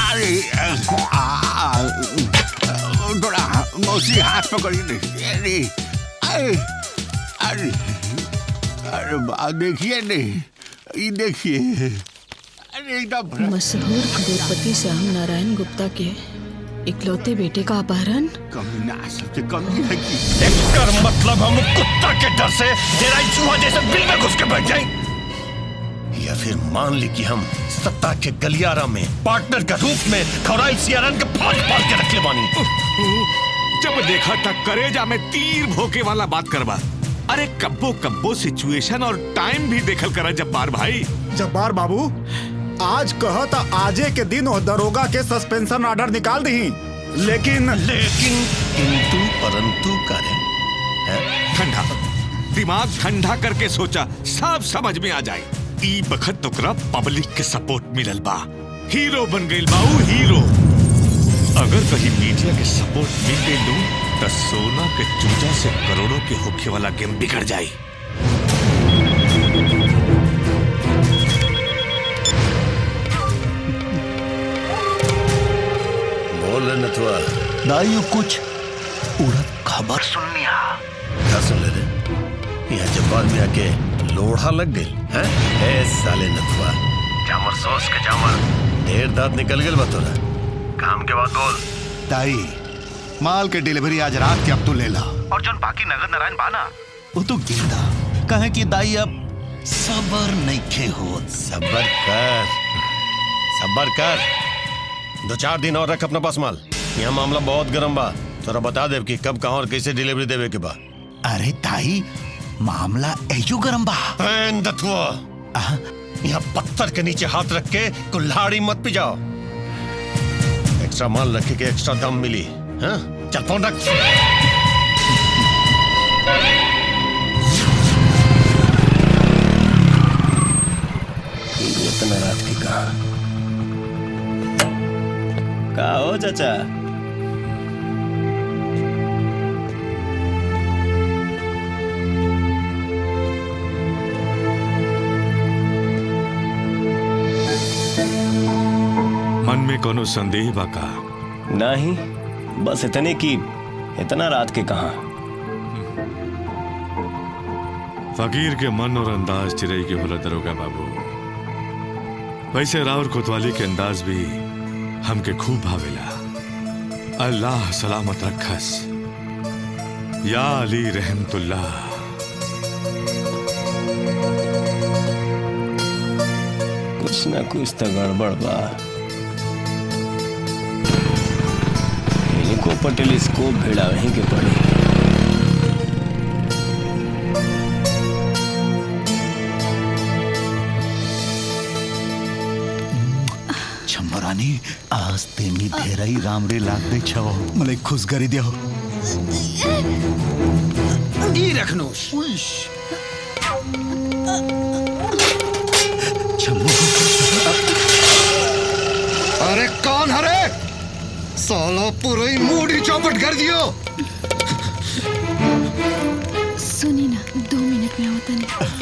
अरे थोड़ा मौसी हाथ पकड़ी। अरे अरे अरे देखिए नहीं, ये देखिए, अरे एकदम मशहूर करोड़पति श्याम नारायण गुप्ता के इकलौते बेटे का अपहरण। कमीना सबसे कमी है कि कर मतलब हम कुत्ता के डर से तेरा चूहा जैसे बिल में घुस के बैठ जाए, या फिर मान ली कि हम सत्ता के गलियारा में पार्टनर के रूप में खौराइल सियारन के फाड़ के रख ले बानी। जब देखा था करेजा में तीर भोके वाला बात करवा। अरे कब्बो कब्बो सिचुएशन और टाइम भी देखल करा जब्बार भाई। जब्बार बाबू, आज कहा था आजे के दिन वो दरोगा के सस्पेंशन ऑर्डर निकाल दी, लेकिन किंतु परंतु करे ठंडा दिमाग ठंडा करके सोचा, सब समझ में आ जाए। ई बखत तोकरा पब्लिक के सपोर्ट मिलल बा, हीरो बन गइल बाऊ हीरो। अगर कहीं मीडिया के सपोर्ट मिल गई तो सोना के चूजा से करोड़ों के होखे वाला गेम बिगड़ जाए। बोल रहे नथुआ। दाइयो कुछ उड़द खबर सुनिया। क्या सुन ले रे? यहाँ जब्बार में आके लोढ़ा लग गई है? ए साले नथुआ, जामर सॉस के जामर ढेर दांत निकल गए बतौरा। काम के बाद बोल। दाई माल के डिलीवरी आज रात के अब तो ले ला, और जो बाकी नगद नारायण बाना वो तो गिरदा कहे कि दाई अब सबर नहीं खे हो। सबर कर, सबर कर, 2-4 दिन और रख अपना पास माल। यहाँ मामला बहुत गर्म बा, थोड़ा बता दे कि कब कहाँ और कैसे डिलीवरी देवे के बा। अरे ताई मामला ऐयो गरम बा। यहाँ पत्थर के नीचे हाथ रख के कुल्हाड़ी मत पिजाओ। एक्स्ट्रा माल रखे के एक्स्ट्रा दम मिली। हाँ? चल फोन रख। इतना रात की कहा हो चाचा? मन में कोनो संदेह बा का? नहीं, बस इतने की इतना रात के कहा। फकीर के मन और अंदाज चिरई के होला दरोगा बाबू। वैसे राउर कोतवाली के अंदाज भी हमके खूब भावेला। अल्लाह सलामत रखस। या अली रहमतुल्लाह। कुछ ना कुछ तो गड़बड़ बा। इनको पर टेलीस्कोप भेड़ा वहीं के पड़ी। छम्बरानी बानी आज तेमी ढेराई रामरे लाग दे छो मले खुश करी दियो ई रखनोश अरे कौन हरे साला पूरा ही मूड ही चौपट कर दियो। सुनी ना 2 मिनट में होता नहीं।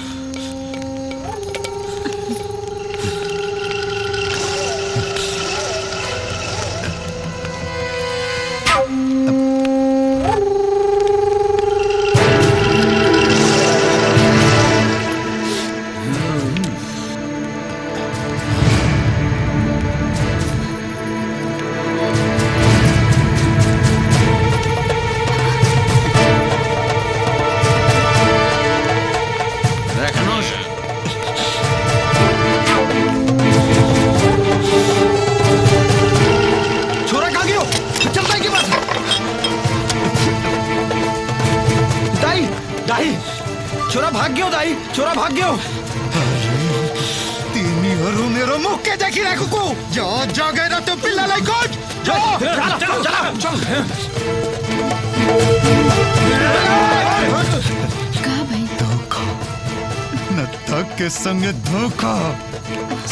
छोरा भाग गयो दाई, छोरा भाग गयो। तीनी हरू मेरो मुख के देखी रखो को जा जा गए ना तो पिल्ला लाई कोच चलो चलो चलो कहाँ भाई धोखा न तक के संग धोखा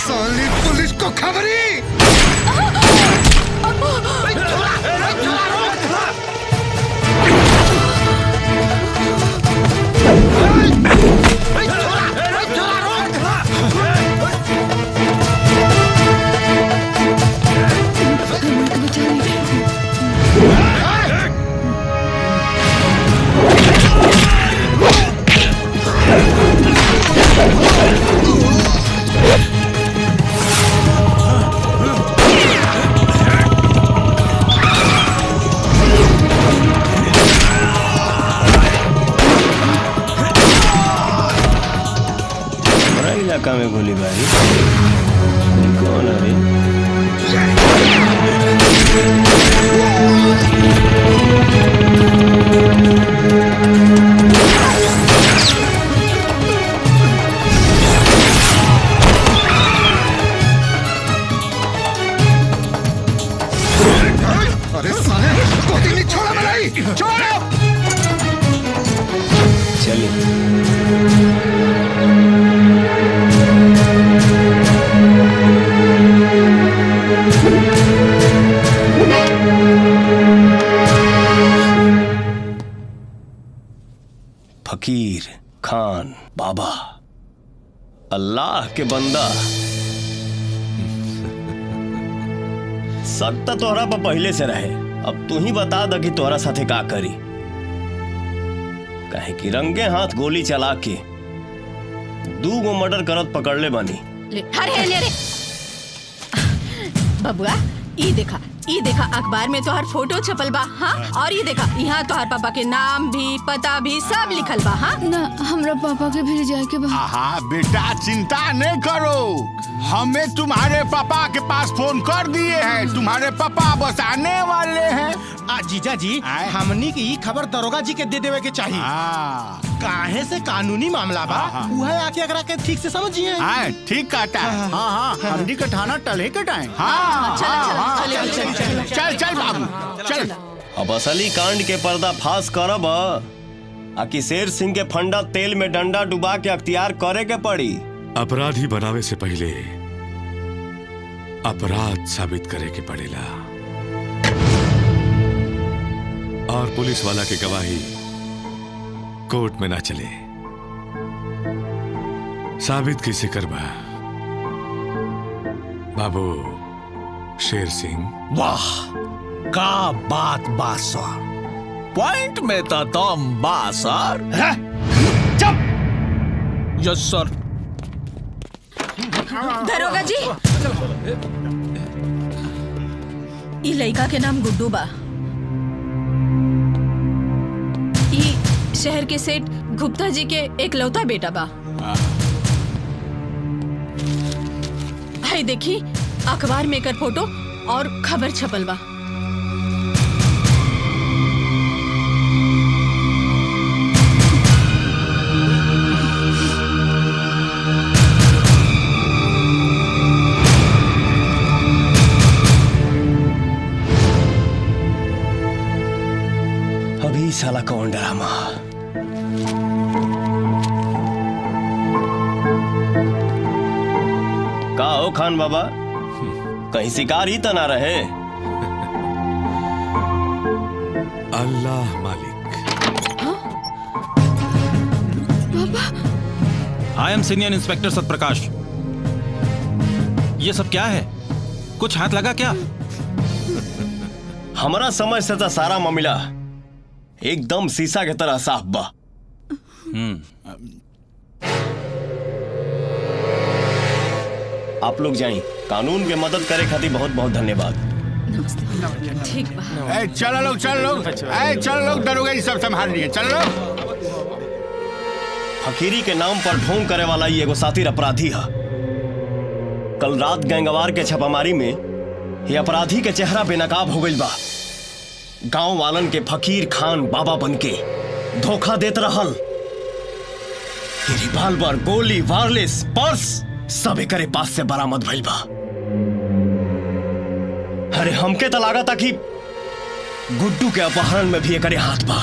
साली पुलिस को खबरी इलाका में गोलीबारी कौन है? अरे साले कोटी नहीं छोड़ा मलाई छोड़ो चलिए फकीर खान बाबा अल्लाह के बंदा शक तो तोहरा पर पहले से रहे। अब तू ही बता द कि तोहरा साथे का करी काहे कि रंगे हाथ गोली चला के 2 गो मर्डर करत पकड़ ले बानी। अरे बबुआ ई देखा अखबार में तोहर फोटो छपल बा। हाँ और ये देखा यहाँ तोहर पापा के नाम भी पता भी सब लिखल बा। हाँ ना हमरा पापा के भी जाए के बा। हाँ बेटा चिंता नहीं करो हमें तुम्हारे पापा के पास फोन कर दिए हैं। तुम्हारे पापा बस आने वाले हैं। जीजा जी हमनी की खबर दरोगा जी के दे देवे के चाहिए। काहे से कानूनी मामला बा वह आके अगर के ठीक से समझिए। ठीक कहता है। हाँ हमनी का थाना टले के टाइम। चल चल बाबू चल। अब असली कांड के पर्दा फाश करब आकि शेर सिंह के फंडा तेल में डंडा डुबा के अख्तियार करे के पड़ी। अपराधी बनावे से पहले अपराध साबित करे के पड़ेला और पुलिस वाला की गवाही कोर्ट में ना चले। साबित कैसे करबा बाबू शेर सिंह? वाह का बात बा सर, पॉइंट में तो दम बा सर। चुप। यस सर। दरोगा जी ई लड़का के नाम गुड्डू बा। ई शहर के सेठ गुप्ता जी के एकलौता बेटा बा। हाय देखी अखबार में एकर फोटो और खबर छपल बा। अभी साला कौन ड्रामा। का हो खान बाबा, कहीं शिकार ही तो ना रहे। अल्लाह मालिक। I am senior inspector Satyaprakash. ये सब क्या है? कुछ हाथ लगा क्या? हमारा समझ से तो सारा मामला एकदम शीशा की तरह साफ बा। आप लोग जाइए, कानून के मदद करे खातिर बहुत बहुत धन्यवाद। ठीक बा। चलो लोग, चलो लोग, दरोगा ये सब संभाल लिए, चलो। फकीरी के नाम पर ढोंग करे वाला ये एगो साथी अपराधी है। कल रात गैंगवार के छापामारी में ये अपराधी के चेहरा बेनकाब हो गई बा। गांव वालन के फकीर खान बाबा बनके धोखा देत रहल। रिवाल्वर, गोली, वायरलेस, पर्स सब एकरे पास से बरामद भइल बा। अरे हमके तो लागता कि गुड्डू के अपहरण में भी एकरे हाथ बा।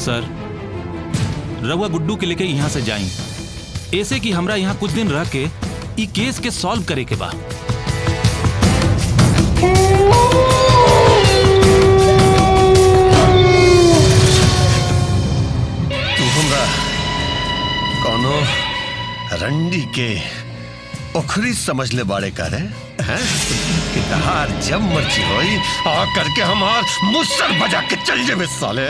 सर, रउआ गुड्डू के लेके यहाँ से जाई, ऐसे कि हमरा यहाँ कुछ दिन रह के ई केस के सॉल्व करे के बा। तू हमरा कौनो रंडी के ओखरी समझ ले बाड़े करे हैं? कि तहार जब मर्जी होई आ करके हमार मुसर बजा के चल जेबे साले।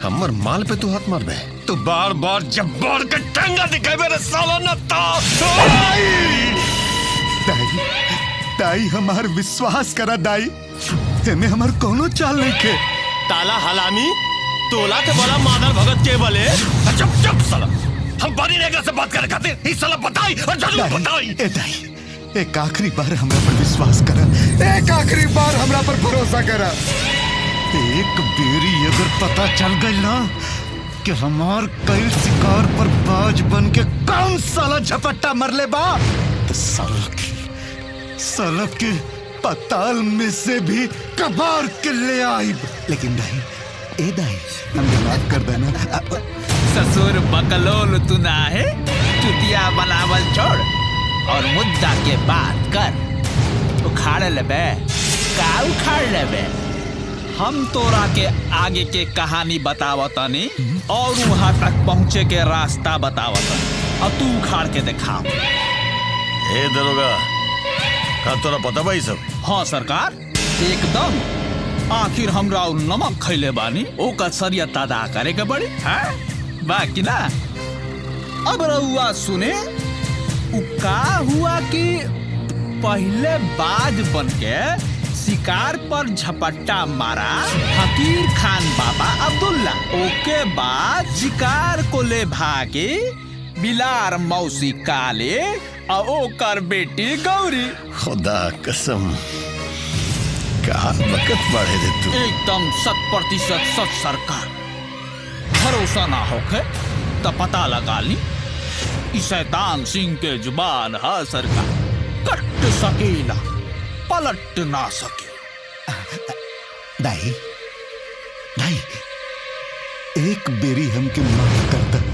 हमर माल पे तू हाथ मारबे, तू बार बार जब बार के टंगा दिखाबे रे साला न तो। दाई हमार विश्वास करा दाई, एमे हमार कोनो चाल नहीं के। ताला हलामी तोला के बड़ा मादर भगत के बले। चुप चुप साला, हम बानी नेगरा से बात करे खातिर ई साला बताई और जरूर बताई। ए दाई, एक आखिरी बार हमरा पर विश्वास करा, एक आखिरी बार हमरा पर भरोसा करा। एक बेरी अगर पता चल गई ना कि हमार कई शिकार पर बाज बन के कौन साला झपट्टा मरले बा, तो साला के पताल में से भी कबार के ले आई। लेकिन दाई, ए दाई, हमें माफ कर देना। ससुर बकलोल तू ना है, चुतिया बनावल छोड़ और मुद्दा के बात कर। उखाड़ लेबे का उखाड़ लेबे? हम तोरा के आगे के कहानी बतावतनी और वहां तक पहुंचे के रास्ता बतावतनी, अब तू उखाड़ के दिखा। ए दरोगा, का तोरा पता बा ई सब? हाँ सरकार, एकदम। आखिर हमरा नमक खैले बानी, ओकर सरियत अदा करे के पड़ी है बाकी ना। अब रउआ सुने, उ का हुआ कि पहले बाज बन के शिकार पर झपट्टा मारा फकीर खान बाबा अब्दुल्ला। ओके बाद शिकार को ले भागे बिलार मौसी काले और ओकर बेटी गौरी। खुदा कसम, का वक्त बढ़े दे तू। एकदम 100% सच सरकार। भरोसा ना होके तो पता लगा ली, शैतान सिंह के जुबान है सरकार। कट सकेला, पलट ना सके। दाई, दाई, एक बेरी हमके माफ कर दे।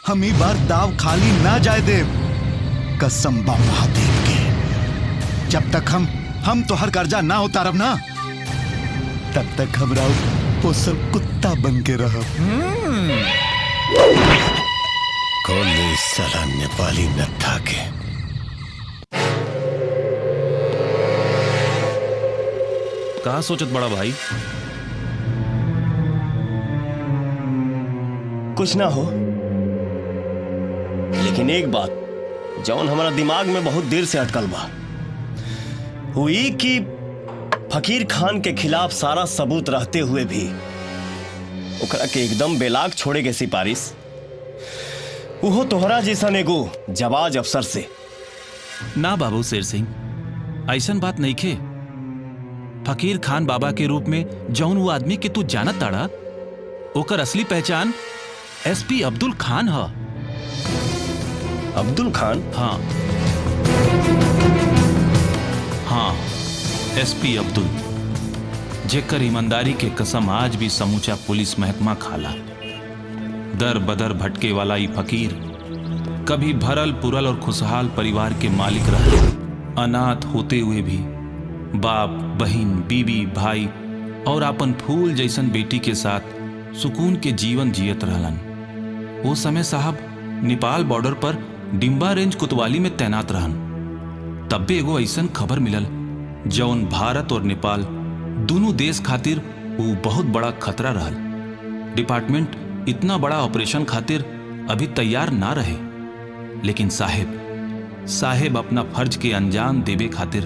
हम ई बार दाव खाली ना जाए देव, कसम बा महादेव के। जब तक हम तो हर कर्जा ना उतारब ना, तब तक हमरा पोसल कुत्ता बन के रहब। कौन ये साला नेपाली नत्था के? कहा सोचत बड़ा भाई? कुछ ना हो, लेकिन एक बात जौन हमारा दिमाग में बहुत देर से अटकल बा हुई कि फकीर खान के खिलाफ सारा सबूत रहते हुए भी ओकरा के एकदम बेलाग छोड़े के सिफारिश उहो तोहरा जैसा एगो जवाज अफसर से। ना बाबू शेर सिंह, ऐसन बात नहीं खे। फकीर खान बाबा के रूप में जौन वो आदमी के तू जानत ताड़ा, ओकर असली पहचान एसपी अब्दुल खान है। अब्दुल खान? हाँ हाँ, एसपी अब्दुल, जेकर ईमानदारी के कसम आज भी समूचा पुलिस महकमा खाला। दर बदर भटके वाला ये फकीर कभी भरल पुरल और खुशहाल परिवार के मालिक रहे। अनाथ होते हुए भी बाप, बहन, बीबी, भाई और अपन फूल जैसन बेटी के साथ सुकून के जीवन जियत रहलन। वो समय साहब नेपाल बॉर्डर पर डिम्बा रेंज कोतवाली में तैनात रहन। तब भी एगो ऐसन खबर मिलल जौन भारत और नेपाल दोनों देश खातिर वो बहुत बड़ा खतरा रहल। डिपार्टमेंट इतना बड़ा ऑपरेशन खातिर अभी तैयार ना रहे, लेकिन साहेब अपना फर्ज के अंजाम देवे खातिर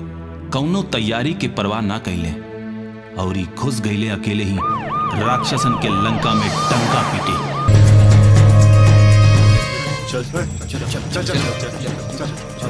कौनो तैयारी के परवाह ना कैले और ही घुस गईले अकेले ही राक्षसन के लंका में टंका पीटे। चल चल चल चल चल चल।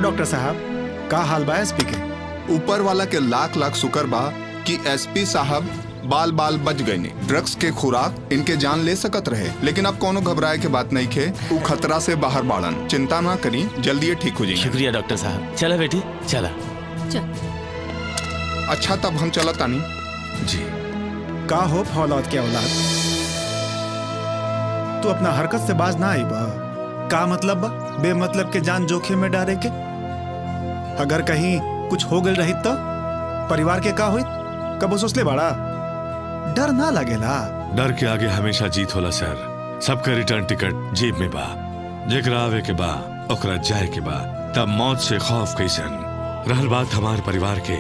डॉक्टर साहब का हाल बा एसपी के? ऊपर वाला के लाख लाख शुक्र बा कि एसपी साहब बाल बाल बच गए ने। ड्रग्स के खुराक इनके जान ले सकत रहे, लेकिन अब कोनो घबराए के बात नहीं खे। वो खतरा से बाहर बाड़न, चिंता ना करी, जल्दी ये ठीक हो जाएंगे। शुक्रिया डॉक्टर साहब। चला बेटी चला। अच्छा तब हम चला तानी जी। का हो फौलाद के औलाद, तू अपना हरकत से बाज ना आई बा। का मतलब बा बेमतलब के जान जोखिम में डाले के? अगर कहीं कुछ हो गई रही तो परिवार के का हुई? कब सोचले बाड़ा? डर ना लगेला? डर के आगे हमेशा जीत होला सर। सबका रिटर्न टिकट जेब में बा। जेकरा आवे के बा ओकरा जाए के बा। तब मौत से खौफ कैसन? रहल बात हमार परिवार के,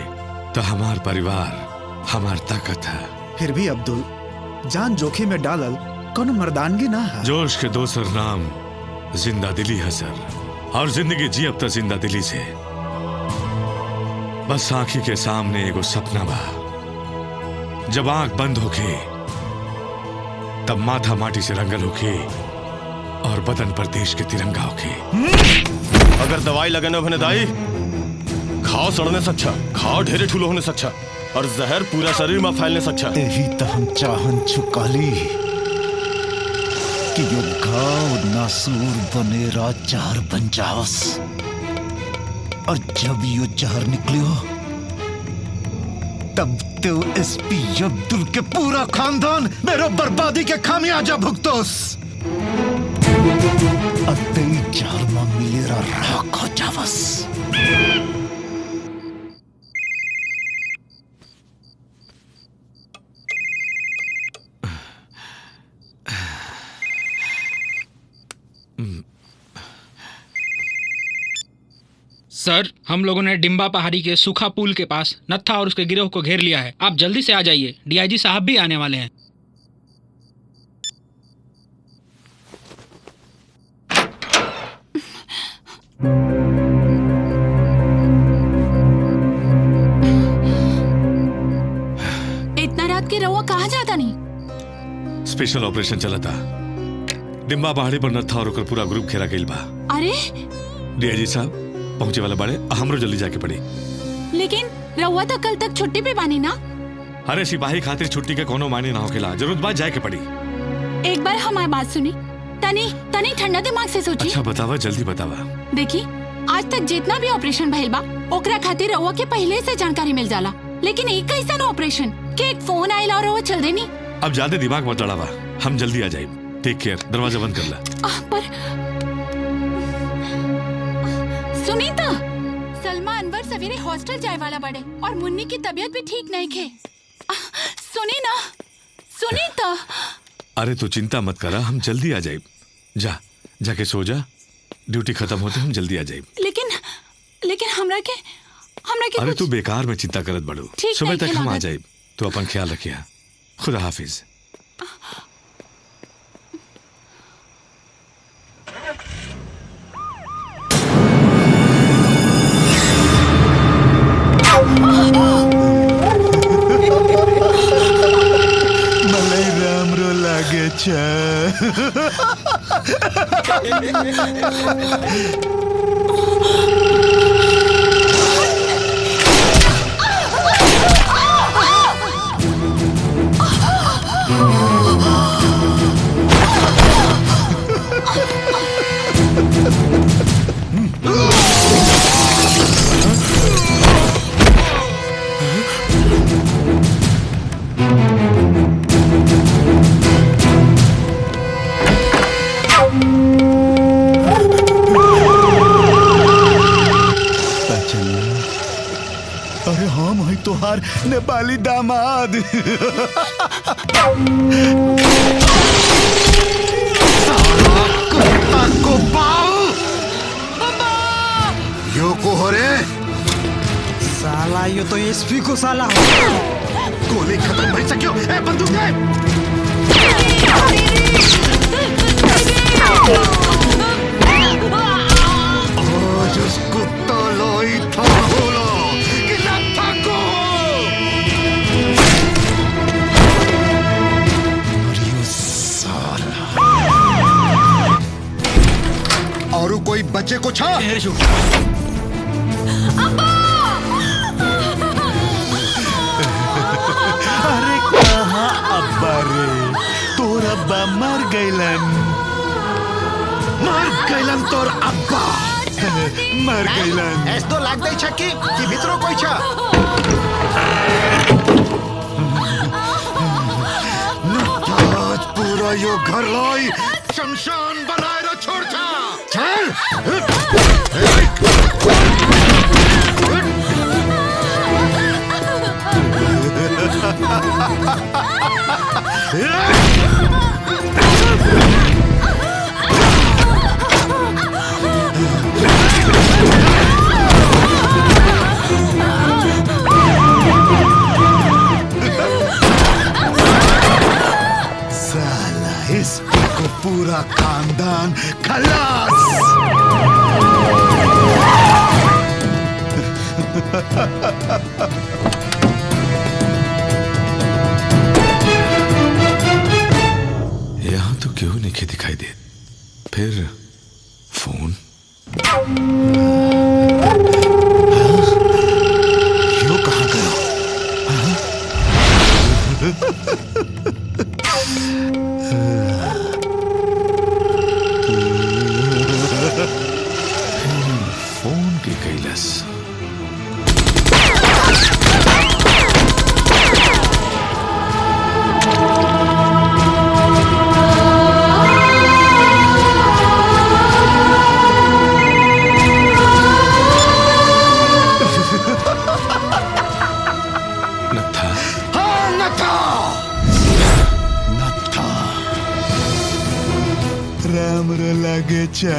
तो हमार परिवार हमार ताकत है। फिर भी अब्दुल, जान जोखिम में डालल कोनो मर्दानगी ना है। जोश के दोसर नाम जिंदा दिली है सर, और जिंदगी जी अब तक जिंदा दिली से। बस आंखी के सामने एगो सपना बा, जब आंख बंद होके तब माथा माटी से रंगल होके और बदन पर देश के तिरंगा होके। अगर दवाई लगने भने दाई घाव सड़ने से अच्छा, घाव ढेरे ठूलो होने से अच्छा, और जहर पूरा शरीर में फैलने से अच्छा। यही तो हम चाहन चुकाली कि यो घाव नासूर बने राजार बन जावस। और जब यो जहर निकलियो तब तो एसपी अब्दुल के पूरा खानदान मेरो बर्बादी के खामियाजा भुगतोस। अतई जहर में मिलेरा राख हो जावस। सर, हम लोगों ने डिम्बा पहाड़ी के सूखा पुल के पास नत्था और उसके गिरोह को घेर लिया है। आप जल्दी से आ जाइए, डीआईजी साहब भी आने वाले हैं। इतना रात के रहुआ कहाँ जाता नहीं? स्पेशल ऑपरेशन चला था। डिम्बा पहाड़ी पर नत्था और ओकर पूरा ग्रुप घेरा गइल बा। अरे डीआईजी साहब पहुंचे वाला बड़े, हमरो जल्दी जाके पड़ी। लेकिन रहुआ तो कल तक छुट्टी पे बानी ना। अरे सिपाही खातिर छुट्टी के कोनो मायने ना होकेला, जरूरत बात जाए के पड़ी। एक बार हमारी बात सुनी, तनी तनी ठंडा दिमाग से सोची। अच्छा बतावा, जल्दी बतावा। देखी, आज तक जितना भी ऑपरेशन भइल बा ओकरा खातिर रहुआ के पहले से जानकारी मिल जाला, लेकिन एक कैसा ऑपरेशन के एक फोन आइला और रहुआ चल देनी। अब ज्यादा दिमाग मत लड़ावा, हम जल्दी आ जाए। टेक केयर, दरवाजा बंद कर ला। पर सुनीता, सलमा अनवर सवेरे हॉस्टल जाए वाला बड़े और मुन्नी की तबीयत भी ठीक नहीं खे। सुनी ना, सुनीता। अरे तो चिंता मत करा, हम जल्दी आ जाए। जा जाके सो जा, ड्यूटी खत्म होते हम जल्दी आ जाए। लेकिन हमरा के अरे तू बेकार में चिंता करत बड़ू, सुबह तक हम आ जाए। तो अपन ख्याल रखिया। खुदा हाफिज। मलाई राम्रो लागेछ। अरे हाँ भाई, तोहार नेपाली दामाद। को पाओ यो को हो रे साला, यो तो एसपी को साला हो। गोली खत्म भई सक्यो। ए बंदूक दे। आज उसको तो ही था बोलो कि नत्था को मरियो साला। और कोई बच्चे को छा। अरे कहाँ अब्बा रे, तोर अब्बा मर गइलन। तोर अब्बा मर गइलन। ऐसो लागदै छ कि भित्रो कोही छ। आज पूरा यो घरलाई शमशान बनाएर छोड्छ। चल साला, इसको पूरा खानदान खलास। यहाँ तो क्यों नहीं दिखाई दे। फिर फोन यो कहाँ गया? फोन के कैलाश। हमरा लागे चा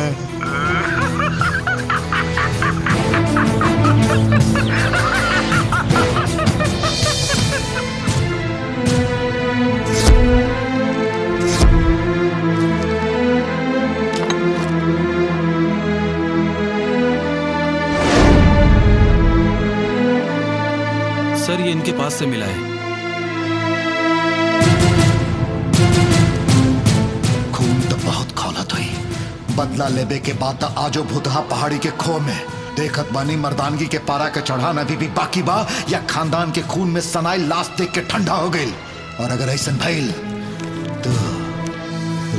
सर ये इनके पास से मिला है। खून तो बहुत खौलत हुई। बदला लेबे के बाद तो आजो भूतहा पहाड़ी के खो में देखत बानी मर्दानगी के पारा के चढ़ान अभी भी बाकी बा या खानदान के खून में सनाई लाश देख के ठंडा हो गई। और अगर ऐसा भइल तो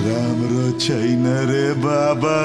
राम रो छैन रे बाबा।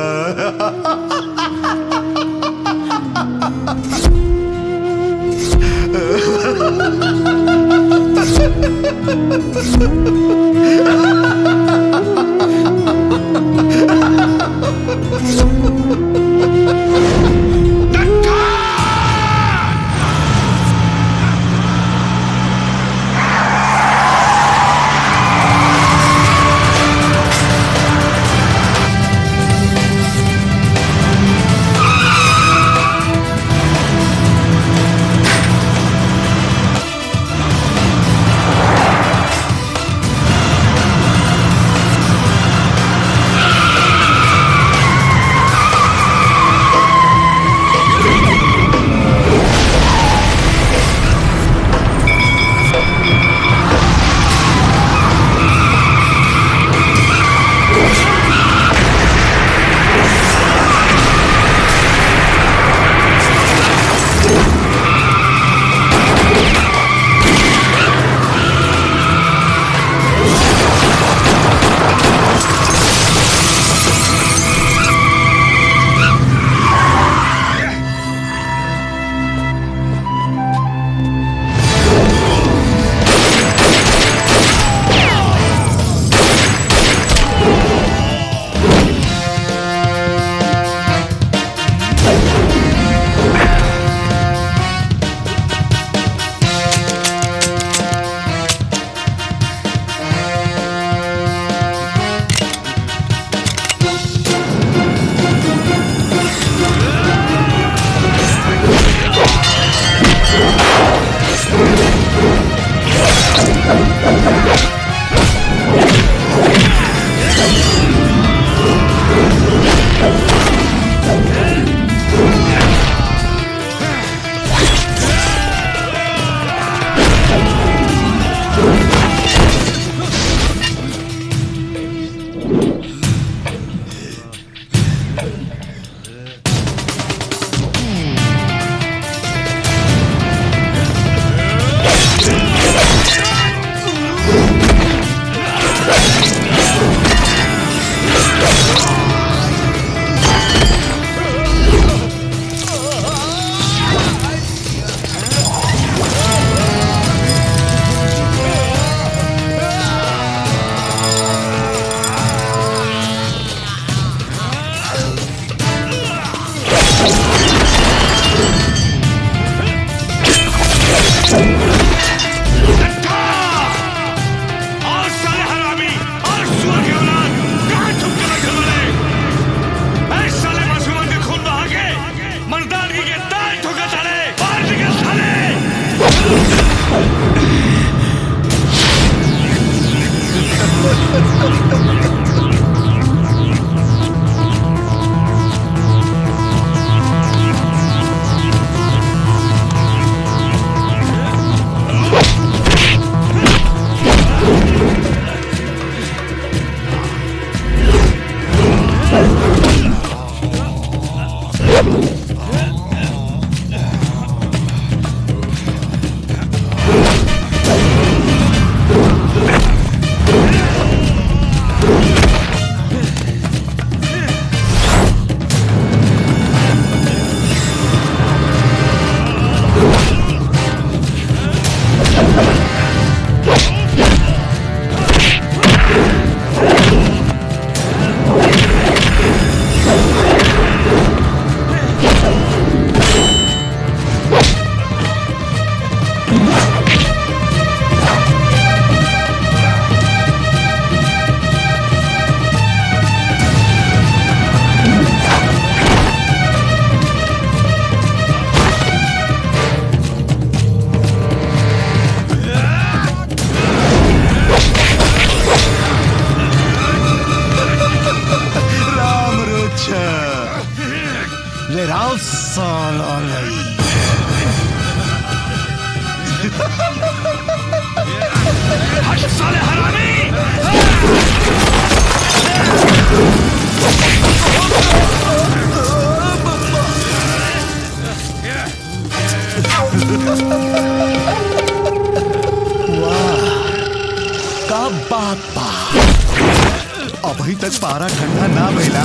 अभी तक पारा ठंडा ना भइला।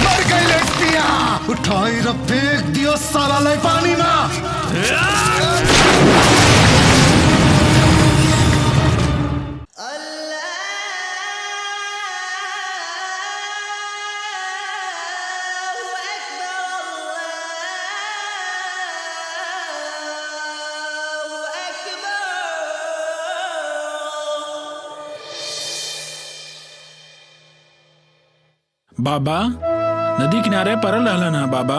मर गई लड़कियां, उठाई र फेंक दियो साला ले पानी में। बाबा नदी किनारे परल रहलन है बाबा,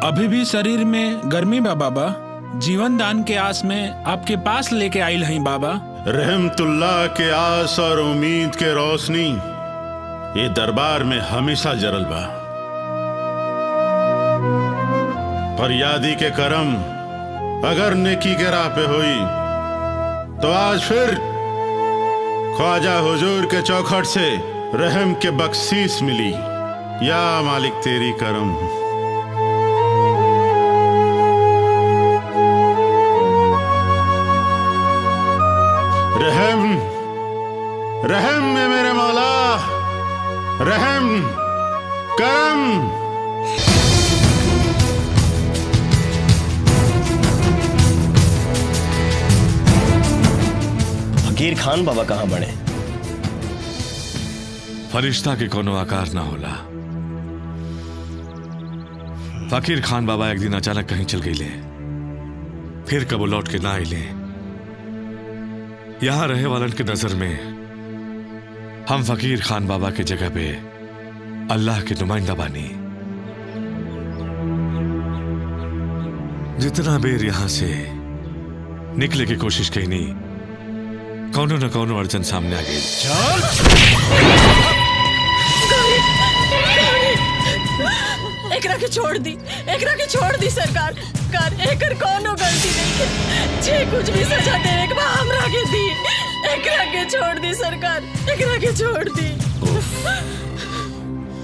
अभी भी शरीर में गर्मी बा बाबा, जीवन दान के आस में आपके पास लेके आइल हई बाबा। रहमतुल्लाह के आस और उम्मीद के रोशनी ये दरबार में हमेशा जरल बा। फरियादी के करम अगर नेकी के राह पे हुई तो आज फिर ख्वाजा हुजूर के चौखट से रहम के बख्शीश मिली। या मालिक तेरी करम। रहम रहम में मेरे मौला, रहम करम। फकीर खान बाबा कहाँ बने? फरिश्ता के कोनो आकार ना होला। फकीर खान बाबा एक दिन अचानक कहीं चल गई ले, फिर कबो लौट के ना आइले। यहां रहे वालन के नजर में हम फकीर खान बाबा के जगह पे अल्लाह के नुमाइंदा बानी। जितना बेर यहां से निकले की कोशिश कही नहीं, कौनो न कौनो अड़चन सामने आ गई। एकरा के छोड़ दी, एकरा के छोड़ दी सरकार। कर एकर कोनो गलती नहीं है, जे कुछ भी सजा देवे के बा हमरा के दी। एकरा के छोड़ दी सरकार, एकरा के छोड़ दी।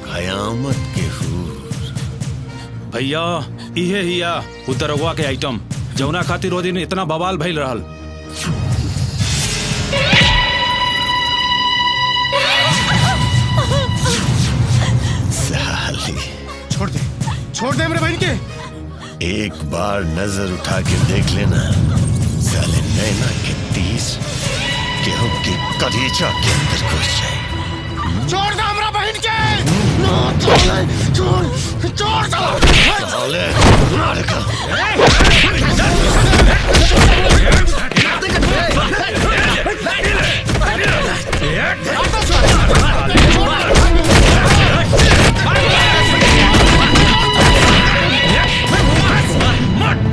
कयामत के हूर। भैया इहे हिया उदरवा के आइटम जौना खातिर ओ दिन इतना बवाल भइल रहल। छोड़ दे मेरे बहन के। एक बार नजर उठा के देख लेना, साले नैना के तीस गेहूं के कलीजा के अंदर घुस जाए। छोड़ दे मेरा बहन के। छोड़ साले मार का।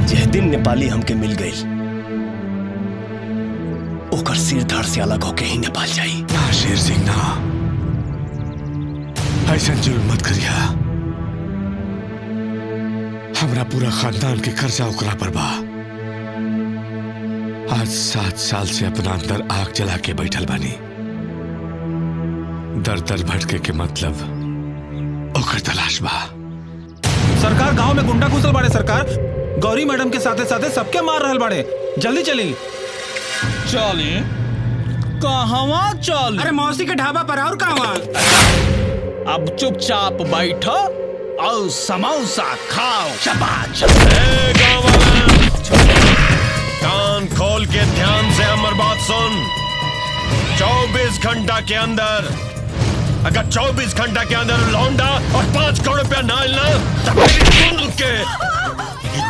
जिस दिन नेपाली हमके मिल गई ओकर सिर धड़ से अलग होके ही नेपाल जाई। ना शेर सिंह ना, ऐसा जुल्म मत करिया। हमरा पूरा खानदान के कर्जा ओकरा पर बा। आज 7 साल से अपना अंदर आग जला के बैठल बानी। दर दर भटके के मतलब ओकर तलाश बा। सरकार गांव में गुंडा घुसल बाड़े। सरकार गौरी मैडम के साथे साथे सबके मार रहल बाड़े। जल्दी चली। चली कहवा चल? अरे मौसी के ढाबा पर और कहवा? अब चुपचाप बैठो और समोसा खाओ। शाबाश। कान खोल के ध्यान से हमर बात सुन। 24 घंटा के अंदर, अगर 24 घंटा के अंदर लौंडा और 5 करोड़ रुपया ना मिलना तो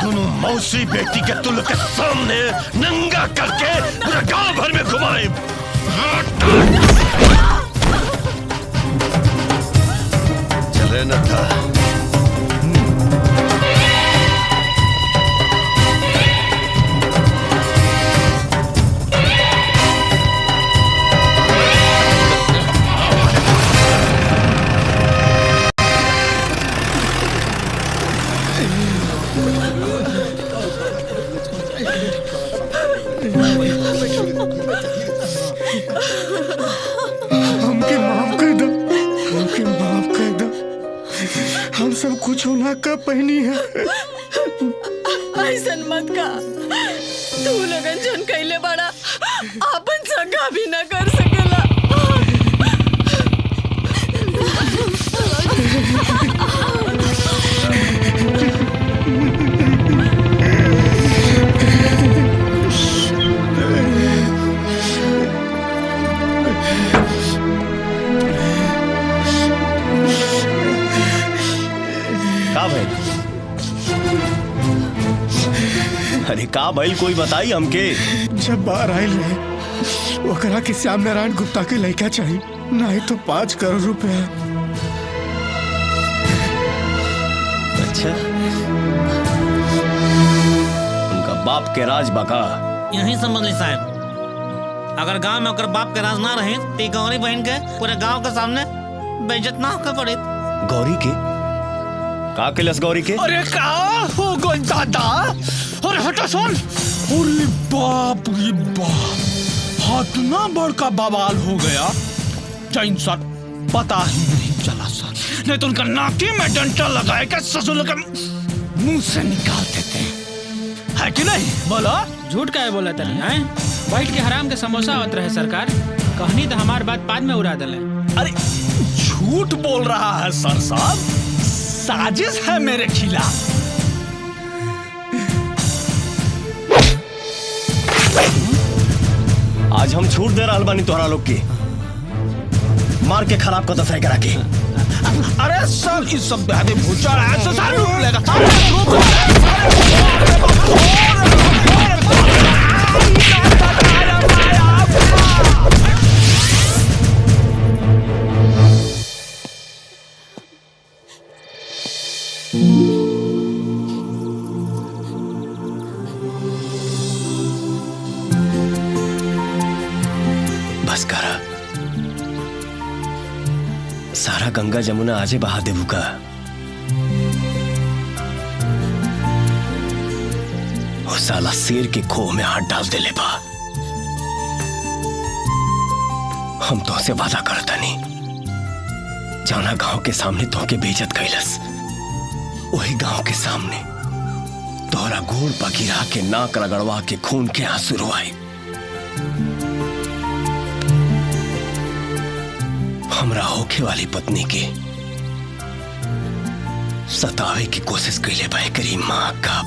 दोनों मौसी बेटी के तुल के सामने नंगा करके पूरा गांव भर में घुमाए। चले न था। हमके माफ कर दो, हमके माफ कर दो। हम सब कुछ होना का पहनी है। ऐसन मत का। तू लगन जन कैले बड़ा आपन संगा भी न कर सकेला। का भाई? अरे का भाई कोई बताई हमके। जब बाहर आयल रहे ओकरा के श्याम नारायण गुप्ता के लड़का चाहिए, नहीं तो 5 करोड़ रुपया। अच्छा, उनका बाप के राज बका। यही समझ ली साहब, अगर गांव में ओकर बाप के राज ना रहे तो गौरी बहन के पूरे गांव के सामने बेइज्जत ना होकर पड़े। गौरी के का केलस गौरी के? अरे का हो गई दादा? अरे हटा सुन। अरे बाप रे बाप, हाथ ना बड़का बवाल हो गया। जैन सर पता ही नहीं चला सर, नहीं तो उनका नाकी में डंडा लगाए के ससुर के मुंह से निकाल देते है कि नहीं? बोलो झूठ का है बोला तनी हैं? बैठ के हराम के समोसा आवत रहे सरकार, कहनी तो हमार बात बाद में उड़ा दले। अरे झूठ बोल रहा है सर साहब, साजिश है मेरे खिलाफ। आज हम छूट दे रहा बानी तोहरा लोग के, मार के खराब कर दफाई करा के। अरे सर इस सब बेहद भूचा है तो सारे रूप लेगा। बस करा, सारा गंगा जमुना आजे बहा देबू का। वो साला शेर के खोह में हाथ डाल दे ले बा। हम तो से वादा करता नहीं, जाना गांव के सामने तो के बेइज्जत कैलस, वही गांव के सामने तोहरा गोड़ पर गिरा के नाक रगड़वा के खून के आंसू रुआई। हमरा होखे वाली पत्नी के सतावे की कोशिश कैले भाई करी माँ का।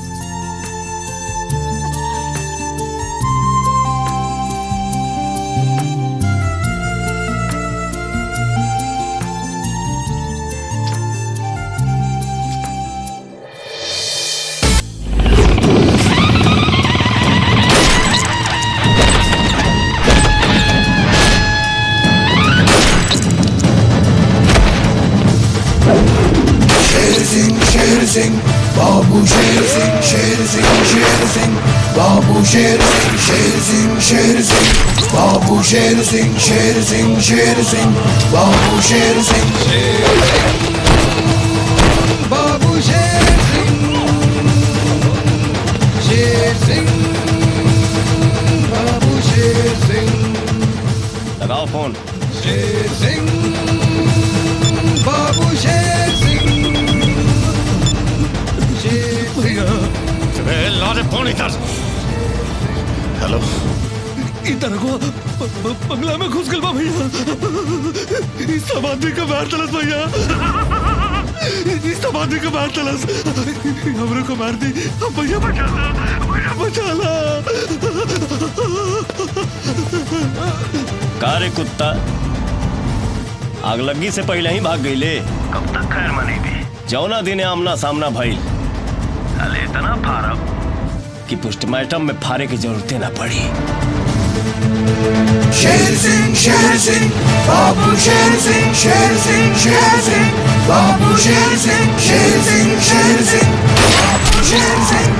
शेर सिंह बाबू, शेर सिंह, शेर सिंह, शेर सिंह बाबू, शेर सिंह, शेर सिंह, शेर सिंह बाबू, शेर सिंह, शेर सिंह, शेर सिंह बाबू, शेर सिंह, बाबू, शेर सिंह, शेर सिंह बाबू, शेर सिंह। लगाओ फोन। शेर सिंह बाबू, शेर सिंह, लारे फोन इधर। हेलो, इधर को बंगला में घुस गल बा भैया। इस सब आदमी का मार तलस भैया, इस सब आदमी का मार तलस। हमरे को मार दी भैया, बचाला भैया, बचाला। का रे कुत्ता, आग लगी से पहले ही भाग गईले? कब तक खैर मनेगी? जौना दिन आमना सामना भइल, अले इतना फारब कि पोस्टमार्टम में फारे की जरूरत न पड़ी। शेर सिंह, शेर सिंह बाबू, शेर सिंह, शेर सिंह, शेर सिंह बाबू, शेर सिंह, शेर सिंह, शेर सिंह बाबू, शेर सिंह।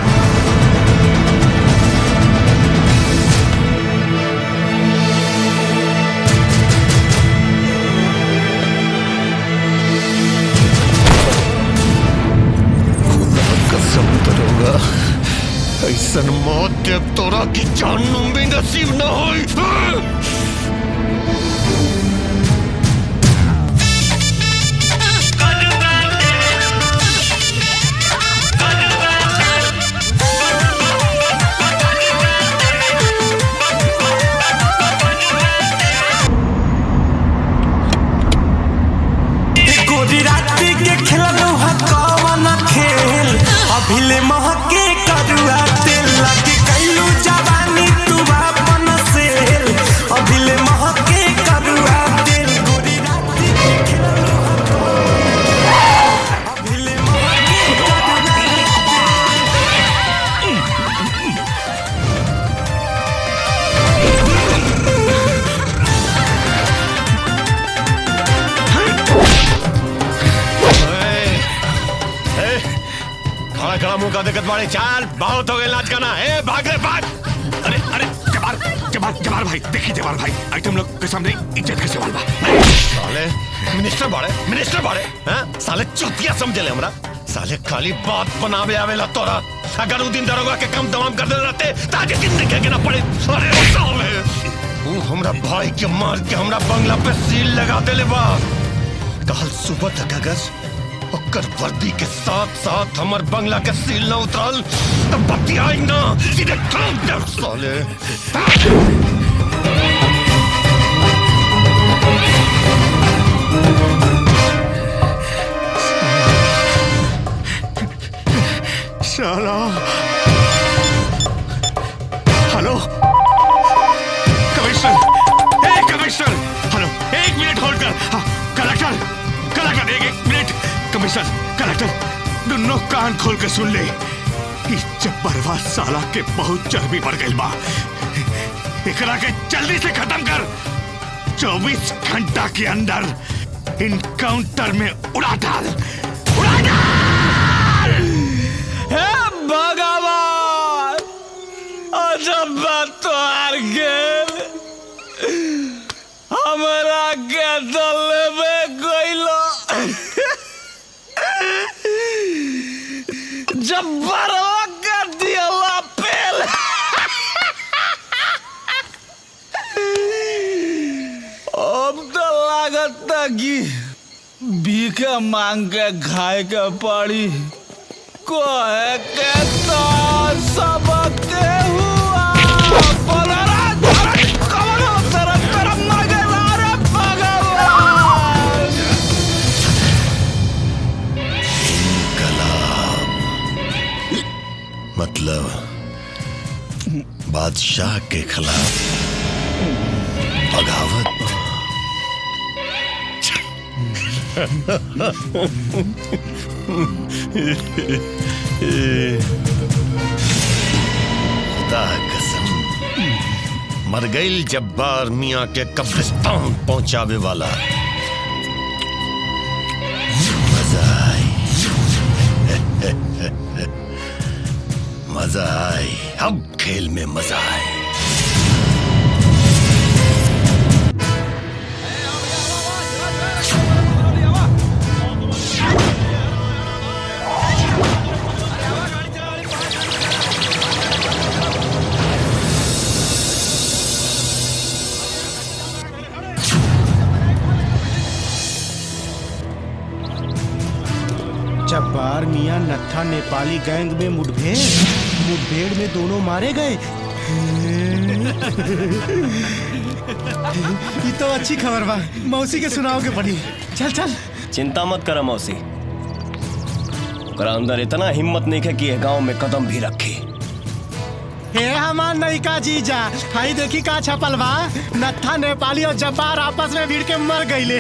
कसम करूंगा ऐसन मौत के तोरा की जानम भी नसीब न होई। खड़ा खड़ा मुंह का दिक्कत बाड़े। चाल बहुत हो गए नाच गाना। ए भाग रे भाग। अरे अरे जबार जबार जबार भाई, देखिए जबार भाई, आइटम लोग के सामने इज्जत के सवाल बा। साले मिनिस्टर बाड़े हैं? साले चुतिया समझ ले हमरा। साले खाली बात बनावे आवेला तोरा। अगर उ दिन दरोगा के कम तमाम कर दे रहते ताकि जिंदगी के ना पड़े। अरे साले तू हमरा भाई के मार के हमरा बंगला पे सील लगा देले बा। कल सुबह तक अगर ओकर वर्दी के साथ साथ हमर बंगला के सील न उतरल तब बतियाई ना, सीधे ठोक दे साले। साला हेलो कमिश्नर, कमिश्नर हेलो, एक मिनट होल्ड कर। हाँ, कलेक्टर एक मिनट। कमिश्नर कलेक्टर दोनों कान खोल के सुन ले। इस जब्बरवा साला के बहुत चर्बी बढ़ गई बा। एकरा के जल्दी से खत्म कर। 24 घंटा के अंदर इनकाउंटर में उड़ा डाल। भगवान अजब बात तो हार गेल। हमरा के दल में गइलो जब्बरवा के दियला पेल। अब तो लागत कि भीखे मांग के खाए के पड़ी। कोहे के तो सबके हुआ बलरा कमरो तरफ तरफ न गेला रे भगवान। मतलब बादशाह के खिलाफ बगावत। खुदा कसम मर गई जब्बार मियां के कब्रिस्तान पहुंचावे वाला। मजा आई मजा आई, अब खेल में मजा आई। जब्बार मियां नत्था नेपाली गैंग में मुठभेड़ में दोनों मारे गए। ये तो अच्छी खबर बा, मौसी के सुनाओ के पड़ी। चल चल। चिंता मत कर मौसी, ओकरा अंदर इतना हिम्मत नहीं है कि ये गांव में कदम भी रखी। हे हमार नयिका जीजा, हाई देखी का छपल बा। नत्था नेपाली और जब्बार आपस में भिड़ के मर गईले।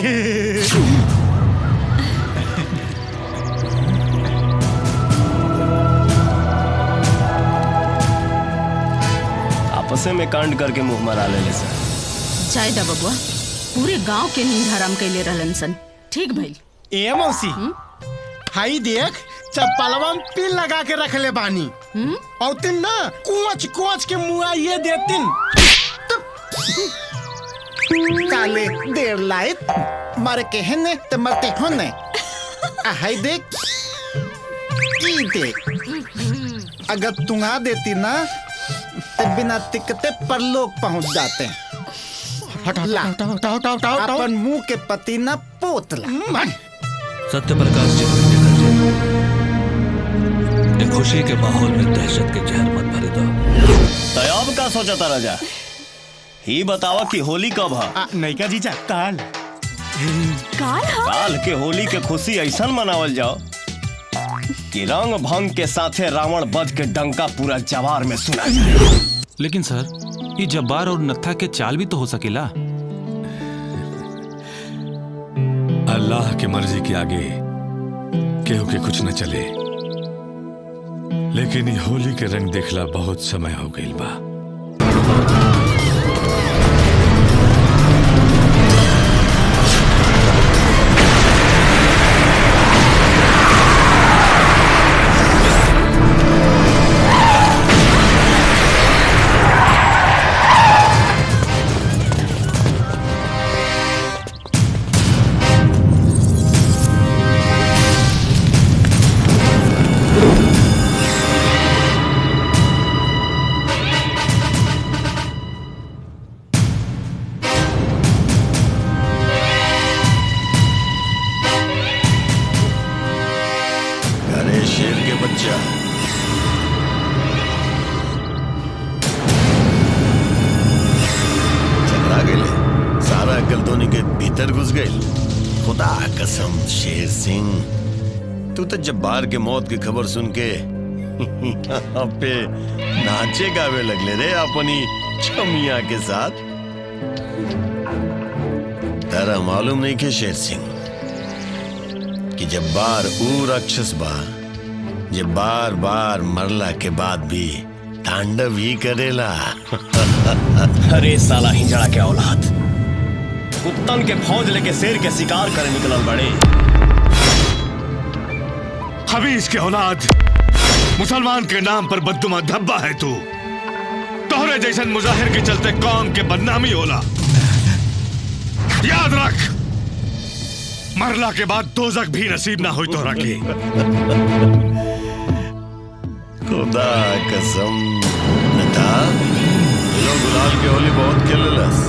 आपसे में कांड करके मुंह मरा ले सर। जायदा बबुआ, पूरे गांव के नींद हराम कैले रहलन सन। ठीक भइल। ए मौसी, हाई देख चप्पलवा में पिन लगा के रख ले बानी। और तिन ना कोच के मुआ ये देतिन। काले देर लाइट मर के हने ते मरते होने। हाय देख, ई देख, अगर तुंगा देती ना तो बिना टिकटे पर लोग पहुंच जाते हैं। अपन मुंह के पति ना पोतला। सत्य प्रकाश जी एक खुशी के माहौल में दहशत के जहर मत भरे दो। तब का सोचा था राजा? ही बतावा कि होली कब है? नयिका जीजा काल। काल के होली के खुशी ऐसा मनावल जाओ कि रंग भंग के साथे रावण वध के डंका पूरा जवार में सुना जाए। लेकिन सर, ये जब्बार और नत्था के चाल भी तो हो सकेला। अल्लाह की मर्जी के आगे केहू के कुछ न चले, लेकिन ये होली के रंग देखला बहुत समय हो गई बा। अरे शेर के बच्चा, चकरा गए, सारा अक्ल धोनी के भीतर घुस गए। खुदा कसम शेर सिंह, तू तो जब्बार के मौत की खबर सुन के यहाँ पे नाचे गावे लगले रे अपनी छमिया के साथ। तेरा मालूम नहीं कि शेर सिंह कि जब्बार ऊ राक्षस बा जे बार बार मरला के बाद भी तांडव ही करेला। अरे साला हिंजड़ा के औलाद, कुत्तन के फौज लेके शेर के शिकार करे निकलल बड़े। हबीज के औलाद, मुसलमान के नाम पर बददुमा धब्बा है तू। तोहरे जैसन मुजाहिर के चलते कौम के बदनामी होला। याद रख, मरला के बाद दोजख भी नसीब ना हो तोहरा के। खुदा कसम नता, लोग गुलाल के होली बहुत खेललस,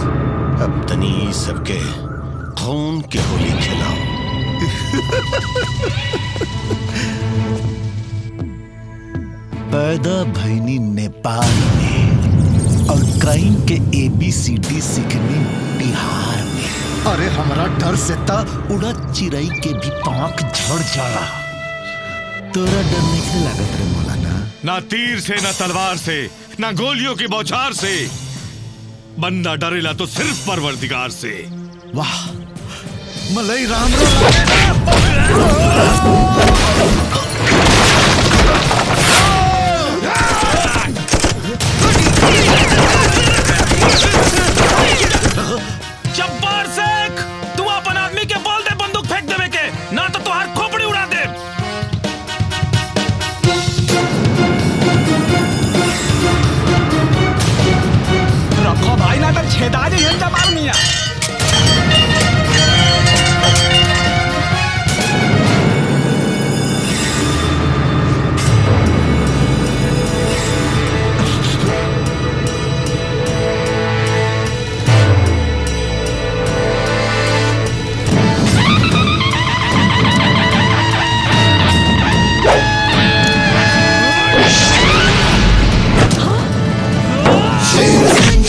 अब तनी सबके खून के होली खिलाओ। पैदा भैनी नेपाल में और क्राइम के ABCD सीखने बिहार में। अरे हमारा डर से ता उड़ा चिड़ई के भी पांख झड़ जाला। तोरा डर नहीं लागत रे मौलाना? ना तीर से, ना तलवार से, ना गोलियों की बौछार से। बंदा डरेला तो सिर्फ परवरदिगार से। वाह, मलई राम रो जब्बार शेख, तू अपन आदमी के बोल दे बंदूक फेंक देवे के, ना तो तुहार खोपड़ी उड़ा दे। रखो भाई, ना तो छेदा दे जब्बार मियां।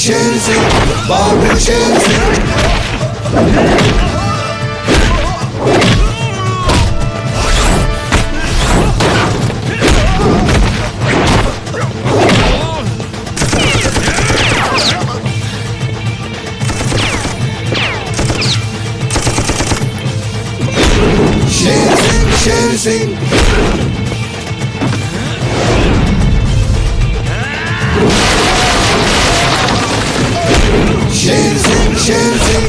शेर सिंह, बाबू शेर सिंह। शेर सिंह। शेर सिंह, शेर सिंह।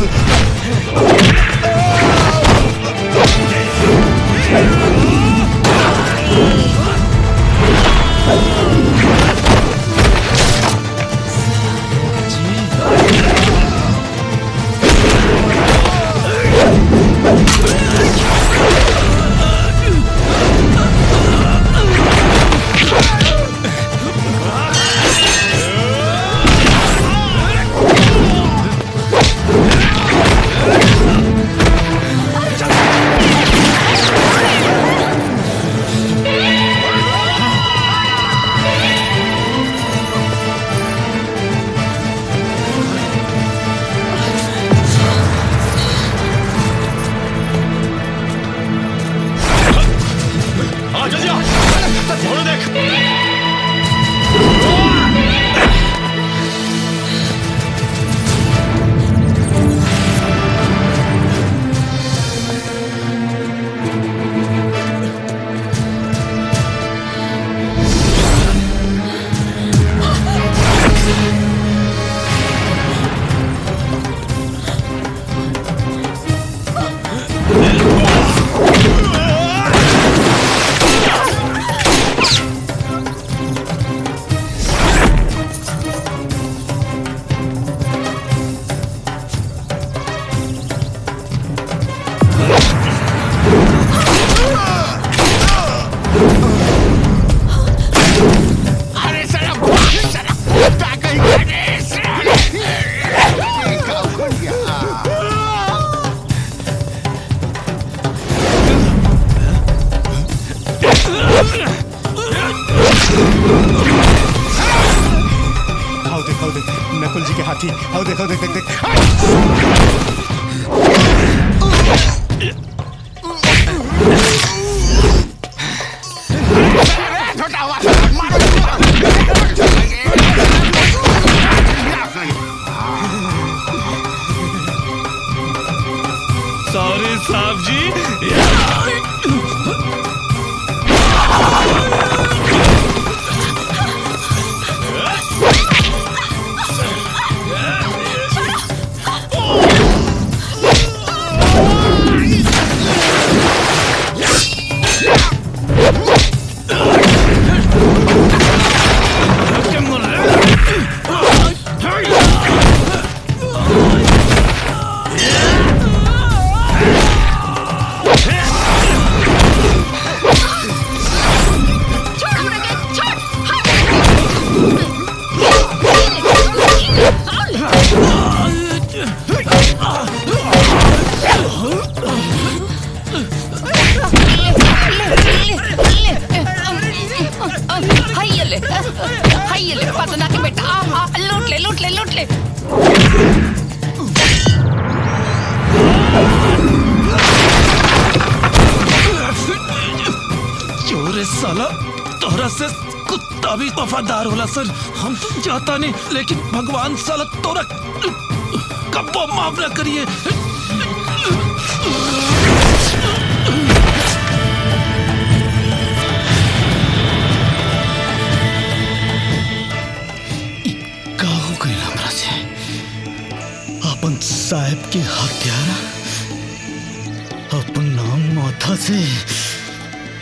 आओ देख नकुल जी के हाथी। आओ देख देख देख देख। सॉरी साहब जी। साला तोहरा से कुत्ता भी वफादार होला सर। हम जाता नहीं, लेकिन भगवान साला तोरा कब्बो माफ ना करिए। का हो गई हमरा से? अपन साहब के हत्यारा अपन नाम माथा से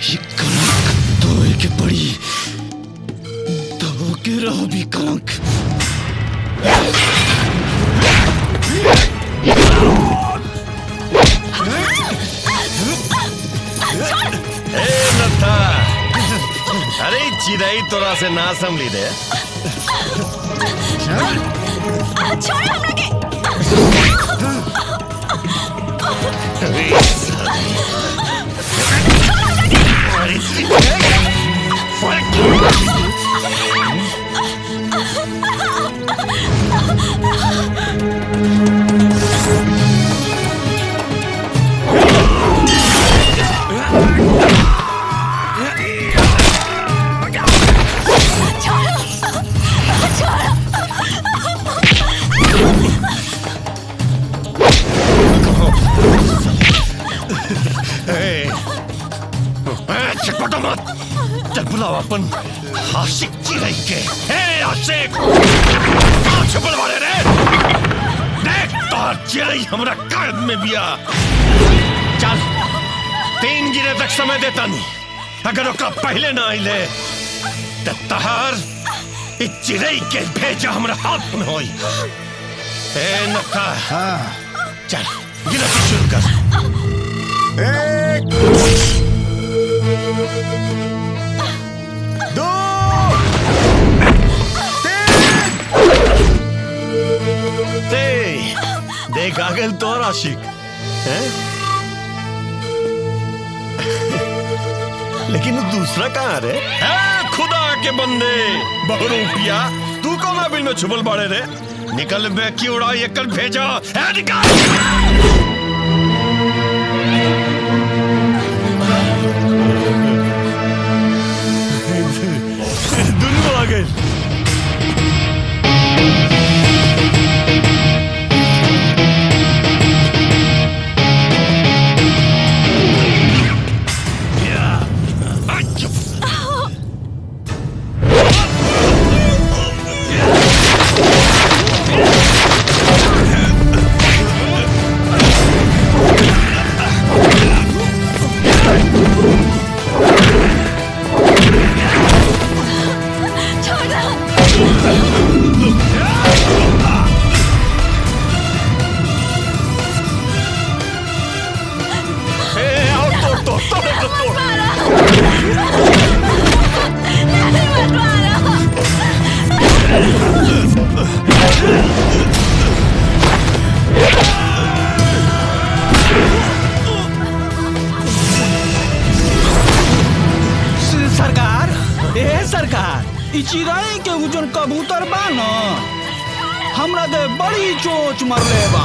ये कलंक धोए के पड़ी, धो के रहो भी कलंक। नत्था, अरे चिड़ई तोरा से ना संभली दे। छोड़ हमरा के। चटपटा मत, चल बुलाओ अपन आशिक चिड़ई के। हे आशिक, कहाँ छुपल वाले रे? देख तोहर चिड़ई हमरा कायद में बिया। चल 3 गिने तक समय देता नहीं, अगर ओकरा पहले ना आइले तो तहार इस चिड़ई के भेजा हमरा हाथ में होई। ए नक्का, चल गिनती शुरू कर। 1 2 3 देख आ गए तोर आशिक है? लेकिन वो दूसरा कहाँ रे? खुदा के बंदे बहुरूपिया, तू कौन बिल में छुपल बाड़े रे? निकल बे की उड़ा ये कल भेजा है, निकल। दुनू आ गए। ए सरकार, ई चिड़ै के उजन कबूतर बा न, हमरा दे बड़ी चोच मरले बा।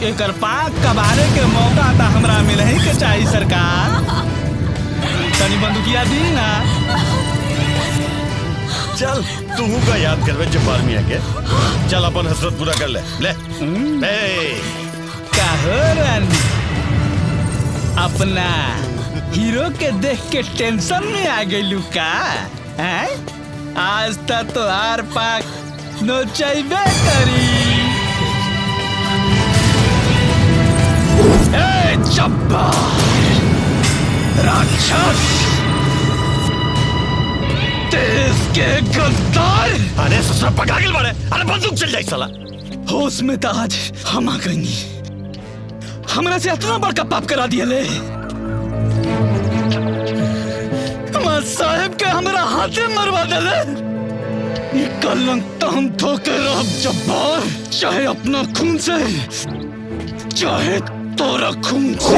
एकर पाक कबारे के मौका तो हमरा मिले ही के चाहिए सरकार। तनी बंदूकिया दी ना। चल तू का याद करवे जब्बार मियां के। चल अपन हसरत पूरा कर ले। ले कहरन अपना हीरो के देख के टेंशन में आ गई का? हैं? आज तक तो हार पाक नोचैबे करी। ए जब्बार राक्षस, देश के गद्दार। अरे ससुरा पका के मारे। अरे बंदूक चल जाए साला। होश में तो आज हम आ गई। हमरा से इतना बड़का पाप करा दिया ले। हमार साहेब के हमरा हाथे मरवा देले। ये कलंक तो हम धोके रह जब्बार, चाहे अपना खून से चाहे तोरा खून से।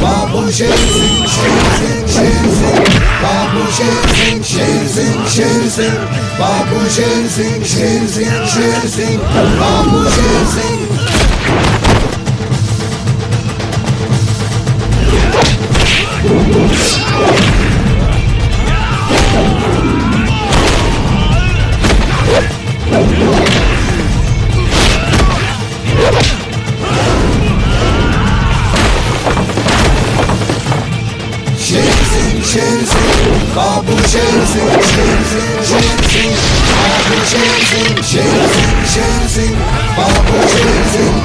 Babu Sher Singh, Sher Singh, Sher Singh. Babu Sher Singh, Sher Singh, Sher Singh. Babu Sher Singh, Sher Singh, Sher Singh. Babu Sher Singh. Sher Singh, Babu Sher Singh, Sher Singh, Sher Singh. Babu Sher Singh, Sher Singh, Sher Singh. Babu Sher Singh.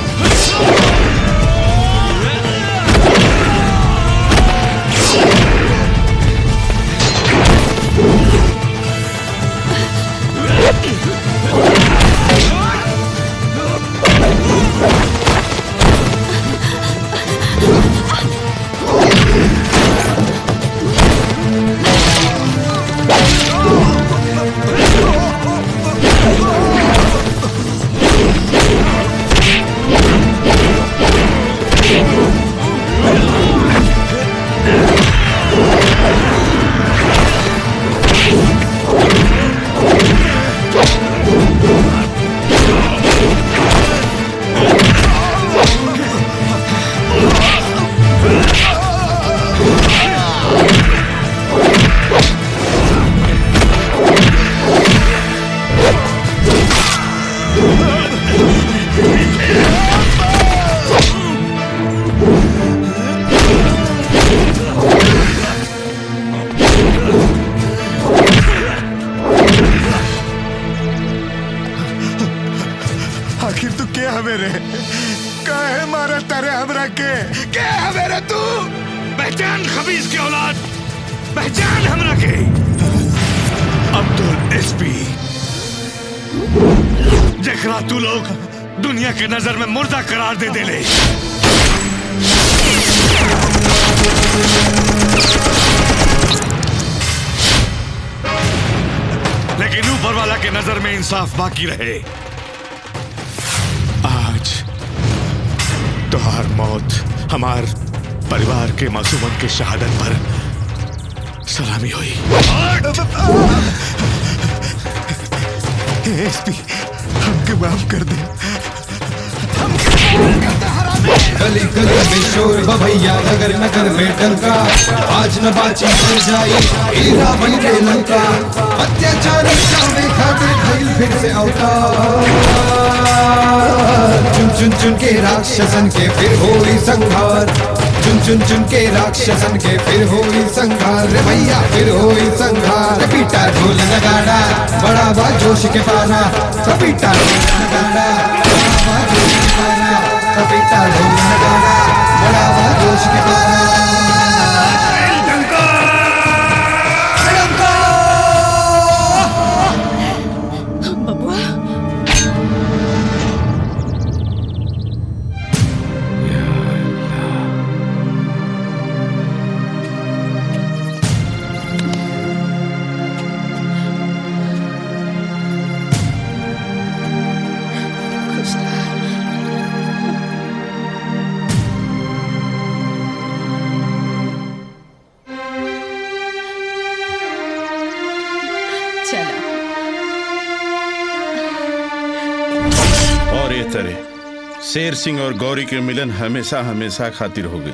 पहचान खबीज की औलाद, पहचान हमरा के। Abdul SP, जखरा तू लोग दुनिया के नजर में मुर्दा करार दे देले। लेकिन ऊपर वाला के नजर में इंसाफ बाकी रहे। आज तुहार मौत हमार परिवार के मासूमन के शहादत पर सलामी हुई। एसपी, हमके माफ कर दे। गली गली में शोर भैया, नगर नगर में डंका, आज न बाची बन जाई हीरा बन के लंका। अत्याचारी सामने खातिर भइल फिर से अवतार, चुन चुन चुन के राक्षसन के फिर होई संहार। चुन चुन चुन के राक्षसन के फिर होई संहार रे भैया, फिर होई संहार। पीटा ढोल नगाड़ा बड़ा बा जोश के पारा, पीटा ढोल नगाड़ा बड़ा बा जोश के पारा, पीटा ढोल नगाड़ा बड़ा बा जोश के पारा। शेर सिंह और गौरी के मिलन हमेशा हमेशा खातिर हो गई।